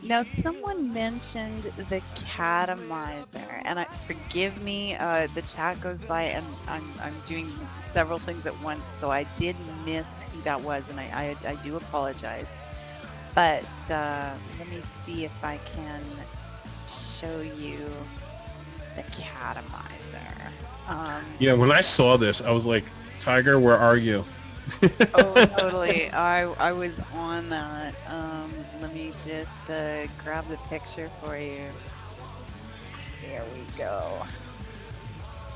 Now, someone mentioned the Catamizer, and forgive me, the chat goes by, and I'm doing several things at once, so I did miss who that was, and I do apologize. But let me see if I can show you the Catamizer. Yeah, when I saw this, I was like, Tiger, where are you? Oh, totally. I was on that. Let me just grab the picture for you. There we go.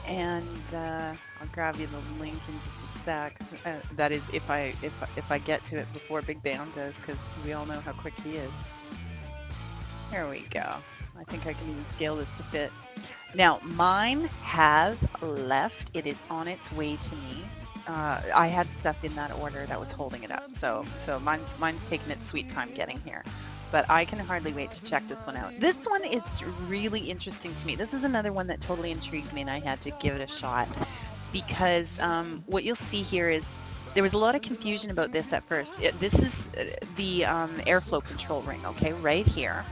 And I'll grab you the link in just a sec. That is if I get to it before Big Bam does, because we all know how quick he is. There we go. I think I can even scale this to fit. Now, mine has left. It is on its way to me. I had stuff in that order that was holding it up, so mine's taking its sweet time getting here. But I can hardly wait to check this one out. This one is really interesting to me. This is another one that totally intrigued me, and I had to give it a shot because what you'll see here is there was a lot of confusion about this at first. This is the airflow control ring, okay, right here,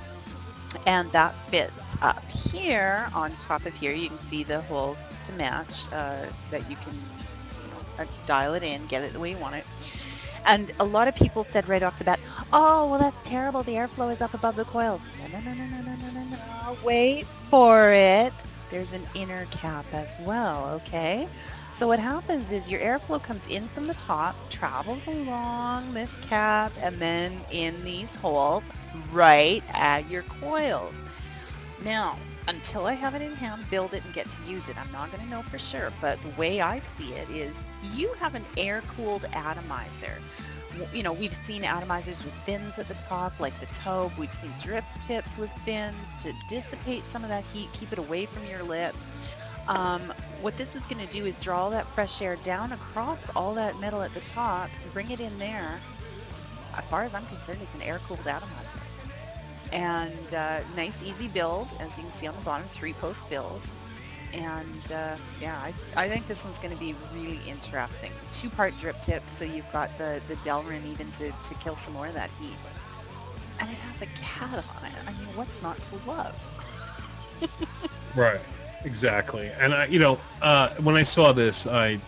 and that fits up here on top of here. You can see the holes to match that you can dial it in, get it the way you want it. And a lot of people said right off the bat, oh, well, that's terrible. The airflow is up above the coils. No. Wait for it. There's an inner cap as well, okay? So what happens is your airflow comes in from the top, travels along this cap, and then in these holes right at your coils. Now, until I have it in hand, build it, and get to use it, I'm not going to know for sure, but the way I see it is you have an air-cooled atomizer. You know, we've seen atomizers with fins at the top, like the Tobe. We've seen drip tips with fins to dissipate some of that heat, keep it away from your lip. What this is going to do is draw all that fresh air down across all that metal at the top, bring it in there. As far as I'm concerned, it's an air-cooled atomizer. And nice, easy build, as you can see on the bottom, 3-post build. And yeah, I think this one's going to be really interesting. 2-part drip tips, so you've got the Delrin even to kill some more of that heat. And it has a cat on it. I mean, what's not to love? Right, exactly. And when I saw this, it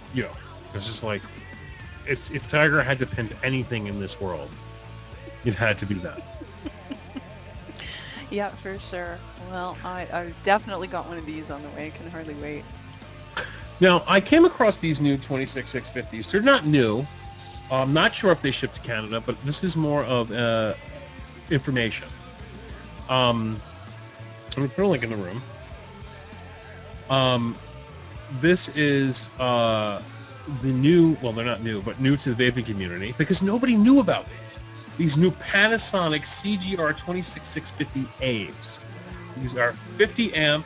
was just like, if Tiger had to pimp anything in this world, it had to be that. Yeah, for sure. Well, I've definitely got one of these on the way. I can hardly wait. Now, I came across these new 26650s. They're not new. I'm not sure if they ship to Canada, but this is more of information. I'm going to put a link in the room. This is the new, well, they're not new, but new to the vaping community because nobody knew about these. These new Panasonic CGR 26650As. These are 50 amp.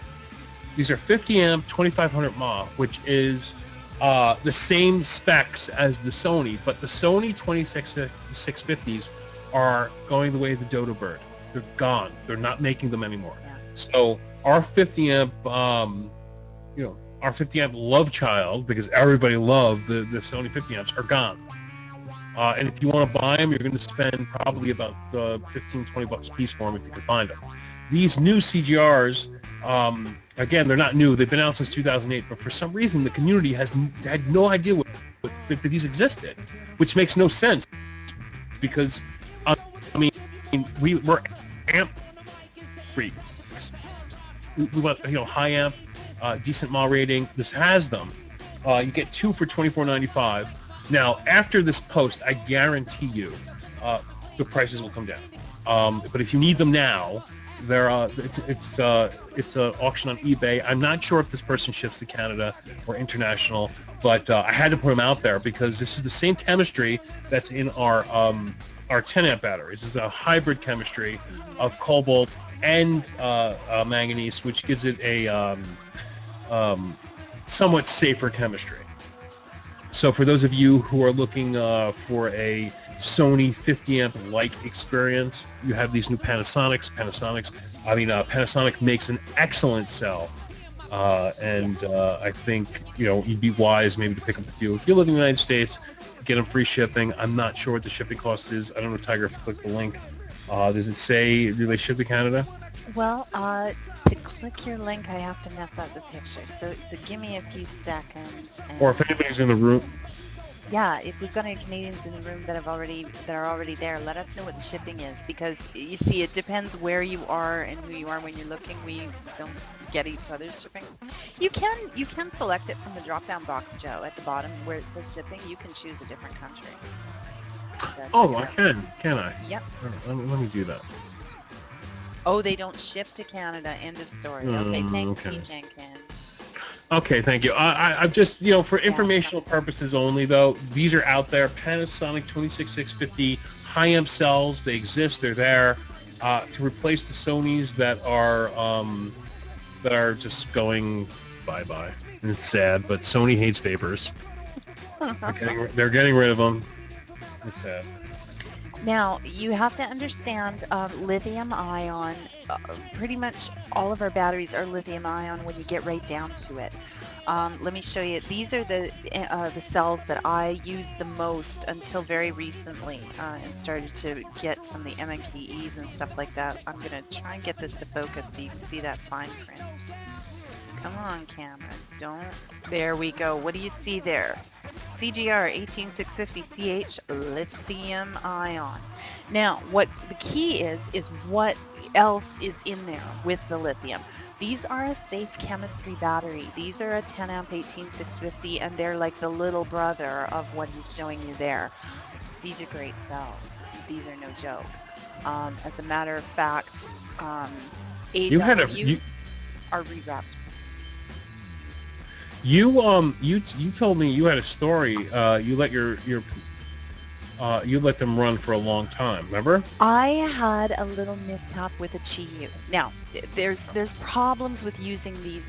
These are 50 amp 2500 mAh, which is the same specs as the Sony, but the Sony 26650s are going the way of the dodo bird. They're gone. They're not making them anymore. Yeah. So our 50 amp, our 50 amp love child, because everybody loved the Sony 50 amps, are gone. And if you want to buy them, you're going to spend probably about $15-20 a piece for them if you can find them. These new CGRs, again, they're not new. They've been out since 2008, but for some reason, the community had no idea that these existed, which makes no sense because, we're amp freaks. We want, high amp, decent mAh rating. This has them. You get 2 for $24.95. Now, after this post, I guarantee you the prices will come down. But if you need them now, It's an auction on eBay. I'm not sure if this person ships to Canada or international, but I had to put them out there because this is the same chemistry that's in our 10 amp batteries. This is a hybrid chemistry of cobalt and manganese, which gives it a somewhat safer chemistry. So for those of you who are looking for a Sony 50 amp like experience, you have these new Panasonics. Panasonic makes an excellent cell, and I think you'd be wise maybe to pick up a few. If you live in the United States, get them free shipping. I'm not sure what the shipping cost is. I don't know, Tiger, if you click the link. Does it say, do they ship to Canada? Well, to click your link, I have to mess up the picture. So give me a few seconds. Or if anybody's in the room. Yeah, if we've got any Canadians in the room that are already there, let us know what the shipping is, because you see, it depends where you are and who you are when you're looking. We don't get each other's shipping. You can select it from the drop-down box, Joe, at the bottom where it says shipping. You can choose a different country. Oh, I can I? Yep. Let me do that. Oh, they don't ship to Canada. End of story. Okay, thank you, Jenkins. Okay, thank you. I've just, for informational purposes only, though, these are out there. Panasonic 26650 high amp cells. They exist. They're there to replace the Sonys that are just going bye-bye. And it's sad, but Sony hates vapors. They're getting rid of them. It's sad. Now, you have to understand lithium ion, pretty much all of our batteries are lithium ion when you get right down to it. Let me show you. These are the cells that I used the most until very recently and started to get some of the MNKEs and stuff like that. I'm going to try and get this to focus so you can see that fine print. Come on, camera. Don't. There we go. What do you see there? CGR 18650CH lithium ion. Now, what the key is what else is in there with the lithium. These are a safe chemistry battery. These are a 10 amp 18650, and they're like the little brother of what he's showing you there. These are great cells. These are no joke. As a matter of fact, you are rewrapped. You told me you had a story. You let you let them run for a long time. Remember? I had a little mishap with a Chi-Yu. Now, there's problems with using these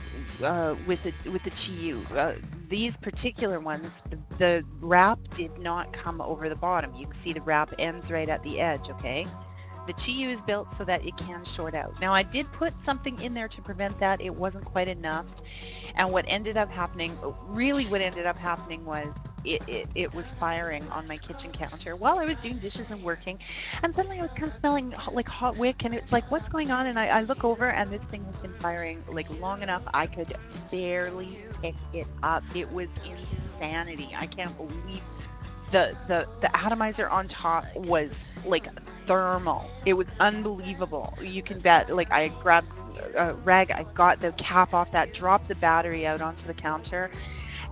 with the Chi-Yu. These particular ones, the wrap did not come over the bottom. You can see the wrap ends right at the edge. Okay. The Chi-Yu is built so that it can short out. Now, I did put something in there to prevent that. It wasn't quite enough. And what ended up happening was it was firing on my kitchen counter while I was doing dishes and working. And suddenly I was kind of smelling like hot wick, and it's like, what's going on? And I look over, and this thing has been firing like long enough I could barely pick it up. It was insanity. I can't believe the atomizer on top was like thermal. It was unbelievable. You can bet, like, I grabbed a rag, I got the cap off that, dropped the battery out onto the counter,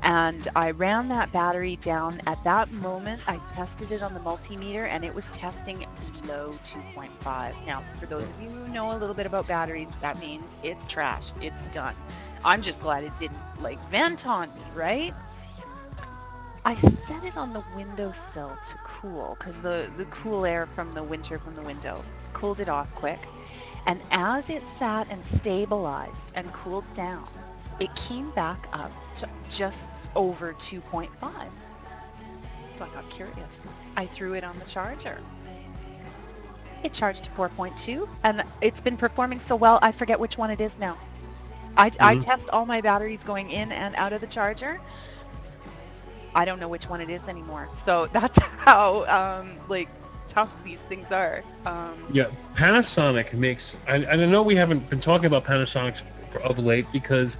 and I ran that battery down. At that moment, I tested it on the multimeter, and it was testing below 2.5. Now, for those of you who know a little bit about batteries, that means it's trash. It's done. I'm just glad it didn't, like, vent on me, right? I set it on the windowsill to cool, because the cool air from the winter from the window cooled it off quick. And as it sat and stabilized and cooled down, it came back up to just over 2.5. So I got curious. I threw it on the charger. It charged to 4.2, and it's been performing so well, I forget which one it is now. I test all my batteries going in and out of the charger. I don't know which one it is anymore. So that's how like tough these things are. Yeah, Panasonic makes. I know we haven't been talking about Panasonic of late because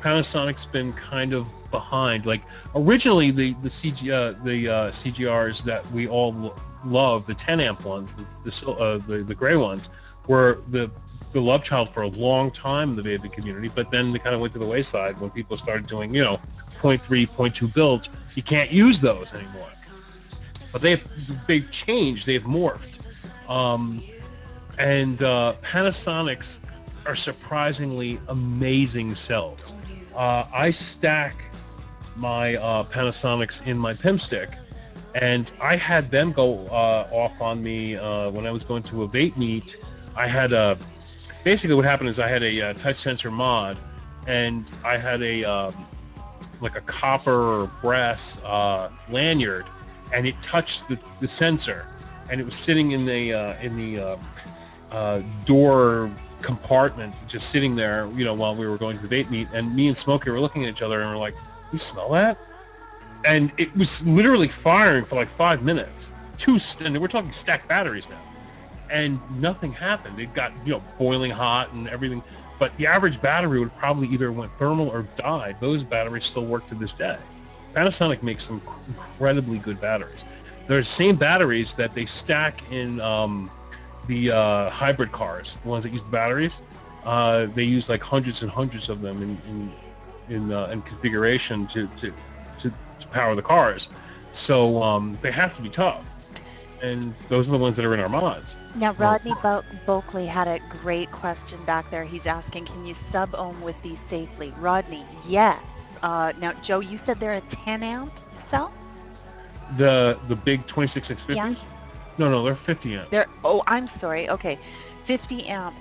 Panasonic's been kind of behind. Like originally, the CGRs that we all love, the 10 amp ones, the gray ones, were the love child for a long time in the vaping community. But then they kind of went to the wayside when people started doing 0.3, 0.2 builds. You can't use those anymore. But they've changed. They've morphed. And Panasonic's are surprisingly amazing cells. I stack my Panasonic's in my PIM stick, and I had them go off on me when I was going to a vape meet. I had basically what happened is I had a touch sensor mod, and I had a like a copper or brass lanyard, and it touched the sensor, and it was sitting in the door compartment, just sitting there, you know, while we were going to the vape meet. And me and Smokey were looking at each other, and we're like, "You smell that?" And it was literally firing for like 5 minutes. And we're talking stacked batteries now, and nothing happened. It got, you know, boiling hot and everything. But the average battery would probably either went thermal or died. Those batteries still work to this day. Panasonic makes some incredibly good batteries. They're the same batteries that they stack in the hybrid cars, the ones that use the batteries. They use like hundreds and hundreds of them in configuration to power the cars. So they have to be tough. And those are the ones that are in our mods. Now, Rodney Bulkley had a great question back there. He's asking, can you sub-ohm with these safely? Rodney, yes. Now, Joe, you said they're a 10 amp cell? The big 26650s? Yeah. No, they're 50 amp. I'm sorry. Okay, 50 amp.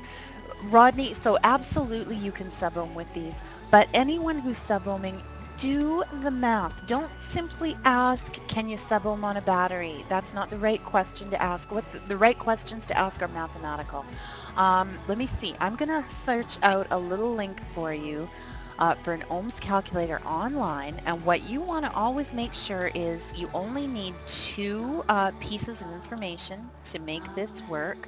Rodney, so absolutely you can sub-ohm with these, but anyone who's sub-ohming, do the math. Don't simply ask, can you sub-ohm on a battery? That's not the right question to ask. The right questions to ask are mathematical. Let me see. I'm going to search out a little link for you for an ohms calculator online. And what you want to always make sure is you only need 2 pieces of information to make this work.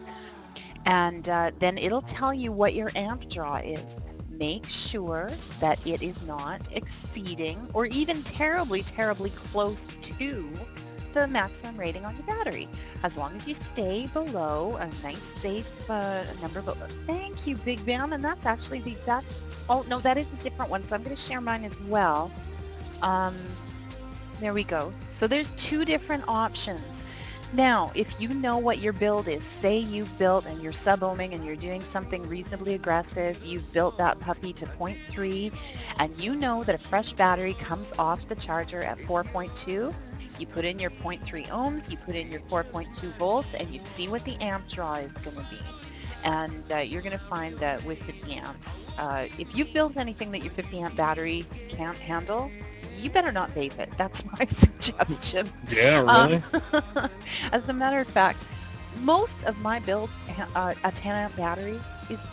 And then it'll tell you what your amp draw is. Make sure that it is not exceeding or even terribly, terribly close to the maximum rating on your battery. As long as you stay below a nice, safe number. Thank you, Big Bam. And that's actually the exact... Oh, no, that is a different one. So I'm going to share mine as well. There we go. So there's 2 different options. Now, if you know what your build is, say you've built and you're sub-ohming and you're doing something reasonably aggressive, you've built that puppy to 0.3, and you know that a fresh battery comes off the charger at 4.2, you put in your 0.3 ohms, you put in your 4.2 volts, and you see what the amp draw is going to be. And you're going to find that with 50 amps, if you've built anything that your 50 amp battery can't handle, you better not vape it. That's my suggestion. Yeah, really? As a matter of fact, most of my build, a 10 amp battery is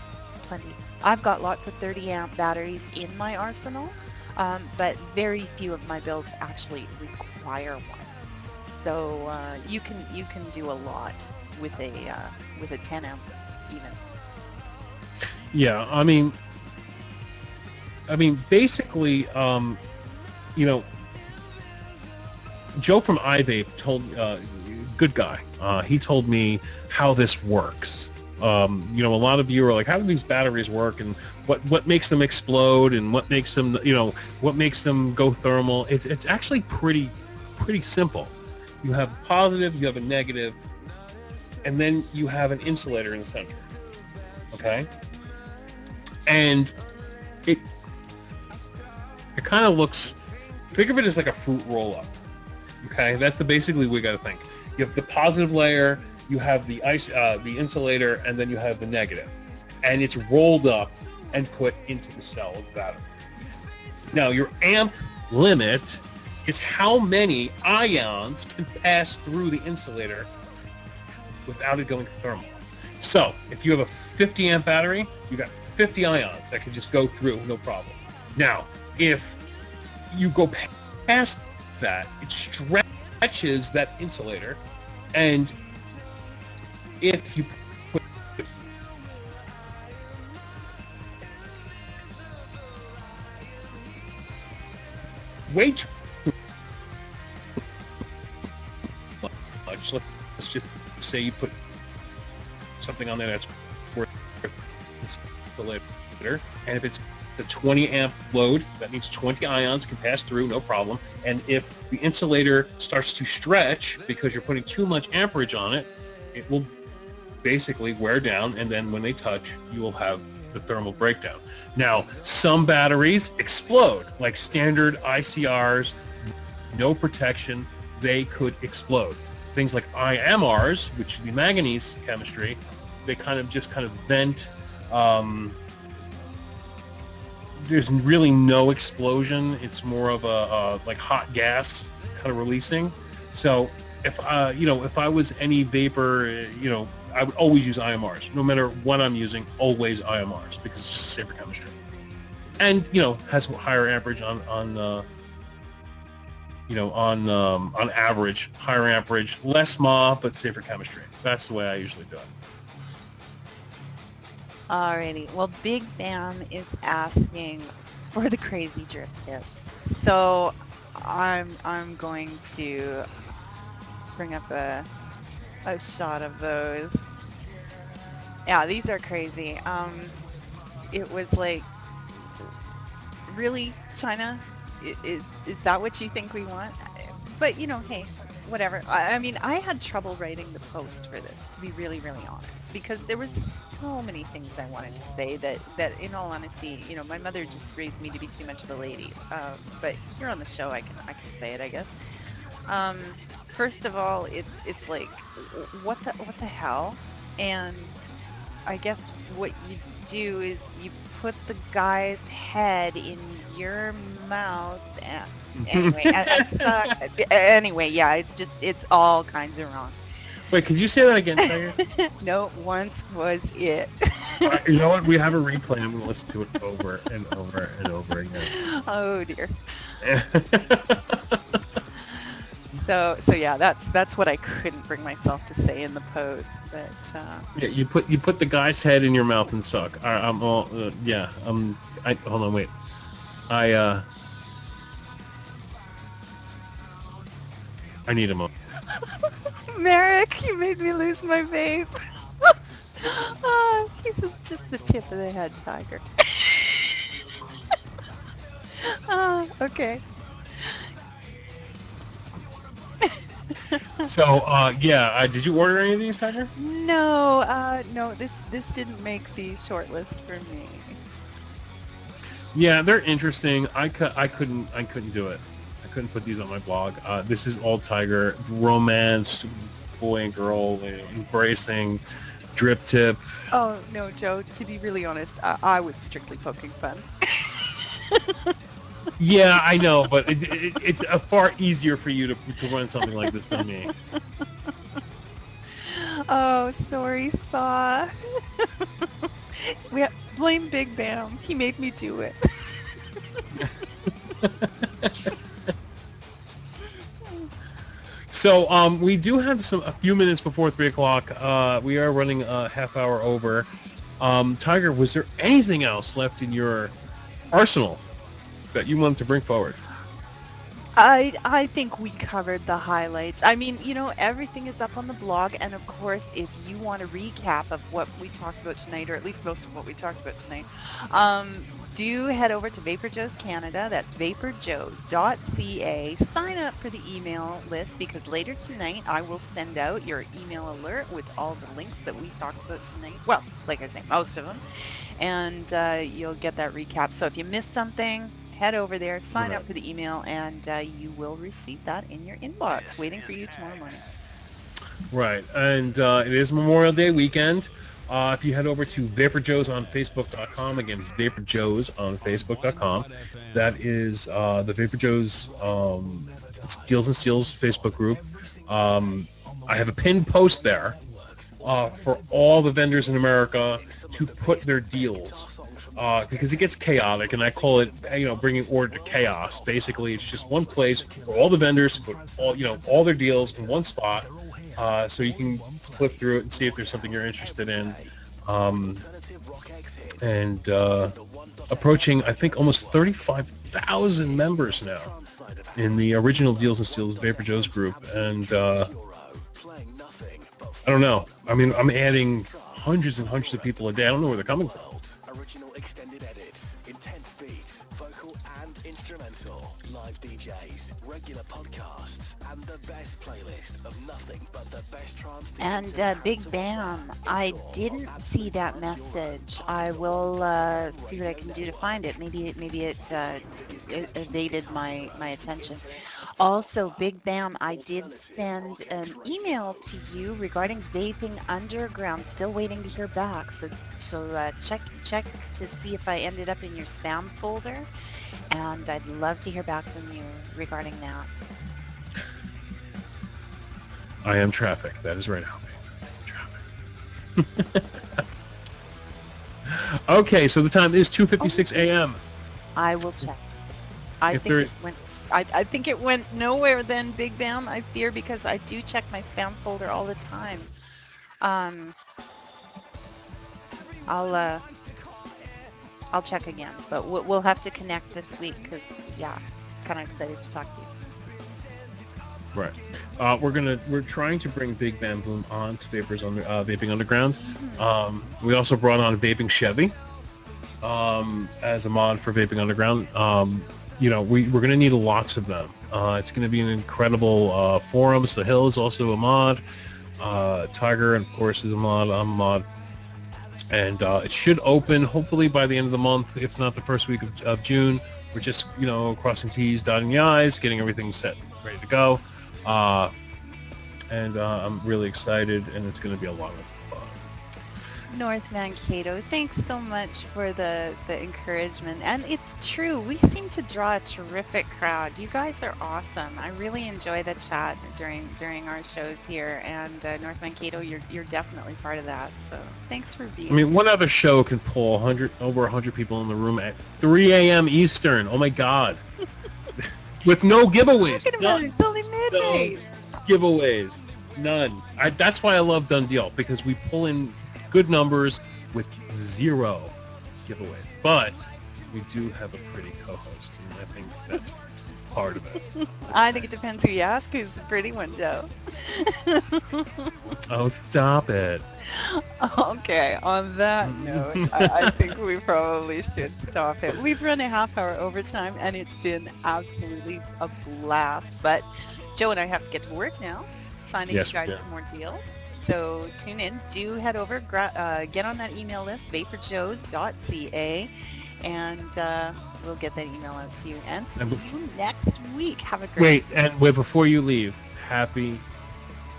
plenty. I've got lots of 30 amp batteries in my arsenal, but very few of my builds actually require one. So you can do a lot with a 10 amp even. Yeah, I mean basically, you know, Joe from iVape told, good guy, he told me how this works. You know, a lot of you are like, how do these batteries work, and what makes them explode, and what makes them, you know, what makes them go thermal? It's actually pretty simple. You have a positive, you have a negative, and then you have an insulator in the center. Okay? And it kind of looks, think of it as like a fruit roll-up. Okay, that's basically what we got to think. You have the positive layer, you have the the insulator, and then you have the negative, and it's rolled up and put into the cell of the battery. Now, your amp limit is how many ions can pass through the insulator without it going thermal. So, if you have a 50 amp battery, you got 50 ions that can just go through, no problem. Now, if you go past that, it stretches that insulator, and if you put way too much, let's just say you put something on there that's worth insulator, and if it's the 20 amp load, that means 20 ions can pass through, no problem. And if the insulator starts to stretch because you're putting too much amperage on it, it will basically wear down, and then when they touch, you will have the thermal breakdown. Now, some batteries explode, like standard ICRs, no protection, they could explode. Things like IMRs, which is the manganese chemistry, they kind of vent. There's really no explosion. It's more of a like hot gas kind of releasing. So if if I was any vapor, I would always use IMRs, no matter what I'm using. Always IMRs, because it's just a safer chemistry, and has higher amperage on average, higher amperage, less mAh, but safer chemistry. That's the way I usually do it. Alrighty. Well, Big Bam is asking for the crazy drip tips. So I'm going to bring up a shot of those. Yeah, these are crazy. It was like, really, China? Is that what you think we want? But hey, whatever. I mean, I had trouble writing the post for this, to be really, really honest, because there were so many things I wanted to say that in all honesty, my mother just raised me to be too much of a lady. But here on the show, I can say it, I guess. First of all, it's like, what the hell? And I guess what you do is you put the guy's head in your mouth. And anyway, yeah, it's all kinds of wrong. Wait, could you say that again, Tiger? No, once was it. You know what? We have a replay, and I'm going to listen to it over and over and over again. Oh dear. So yeah, that's what I couldn't bring myself to say in the post. But yeah, you put the guy's head in your mouth and suck. I'm all yeah. Hold on, wait. I need a moment. Merrick, you made me lose my vape. This is just the tip of the head, Tiger. Okay. So, yeah, did you order any of these, Tiger? No, no, this didn't make the short list for me. Yeah, they're interesting. I couldn't do it. I couldn't put these on my blog. This is all Tiger, romance, boy and girl, embracing, drip tip. Oh, no, Joe, to be really honest, I was strictly poking fun. Yeah, I know, but it's far easier for you to run something like this than me. Oh, sorry, Saw. Blame Big Bam. He made me do it. So we do have a few minutes before 3 o'clock. We are running a half hour over. Tiger, was there anything else left in your arsenal that you wanted to bring forward? I think we covered the highlights. I mean, everything is up on the blog, and of course, if you want a recap of what we talked about tonight, or at least most of what we talked about tonight, do head over to VaporJoe's Canada. That's vaporjoes.ca. Sign up for the email list, because later tonight I will send out your email alert with all the links that we talked about tonight. Well, like I say, most of them, and you'll get that recap. So if you missed something, head over there, sign up for the email, and you will receive that in your inbox, waiting for you tomorrow morning. Right, and it is Memorial Day weekend. If you head over to VaporJoes on Facebook.com, again, VaporJoes on Facebook.com, that is the VaporJoes Deals and Steals Facebook group. I have a pinned post there for all the vendors in America to put their deals. Because it gets chaotic, and I call it, bringing order to chaos. Basically, it's just one place for all the vendors to put all their deals in one spot, so you can flip through it and see if there's something you're interested in. And approaching, I think, almost 35,000 members now in the original Deals and Steals VaporJoes group, and I don't know. I mean, I'm adding hundreds and hundreds of people a day. I don't know where they're coming from. vocal and instrumental, live DJs, regular podcasts, and the best playlist of nothing but the best trance And Big Bam, I didn't see that message. I will see what I can do to find it. Maybe it evaded my attention. Also, Big Bam, I did send an email to you regarding Vaping Underground. Still waiting to hear back. So check to see if I ended up in your spam folder, and I'd love to hear back from you regarding that. I am traffic. That is right, Albie. Traffic. Okay, so the time is 2:56 a.m. I will check. I think it went nowhere then, Big Bam. I fear, because I do check my spam folder all the time. I'll check again, but we'll have to connect this week because, yeah, kind of excited to talk to you. Right. We're trying to bring Big Bam Boom on to Vaping Underground. Mm-hmm. We also brought on Vaping Chevy as a mod for Vaping Underground. We're going to need lots of them. It's going to be an incredible forum. The Hill is also a mod. Tiger, of course, is a mod. I'm a mod. And it should open hopefully by the end of the month, if not the first week of June. We're just, crossing T's, dotting the I's, getting everything set, ready to go. And I'm really excited, and it's going to be a lot of fun. North Mankato, thanks so much for the encouragement. And it's true, we seem to draw a terrific crowd. You guys are awesome. I really enjoy the chat during our shows here. And North Mankato, you're definitely part of that. So thanks for being. I mean, one other show can pull over 100 people in the room at 3 a.m. Eastern. Oh my God. With no giveaways. It's only midnight. No giveaways. None. That's why I love Done Deal, because we pull in good numbers with 0 giveaways. But we do have a pretty co-host, and I think that's part of it. I think it depends who you ask. Who's the pretty one, Joe? Oh, stop it. Okay, on that note, I think we probably should stop it. We've run a half-hour overtime, and it's been absolutely a blast. But Joe and I have to get to work now, finding you guys some more deals. So tune in. Do head over, get on that email list, vaporjoes.ca, and we'll get that email out to you. And see you next week. Have a great Wait, before you leave, happy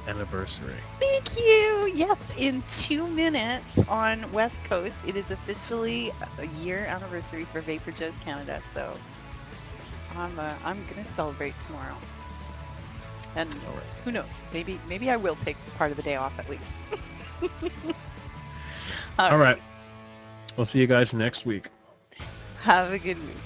anniversary. Thank you. Yes, in 2 minutes on West Coast, it is officially a year anniversary for VaporJoe's Canada. So I'm gonna celebrate tomorrow. And who knows? Maybe I will take part of the day off at least. All right. We'll see you guys next week. Have a good week.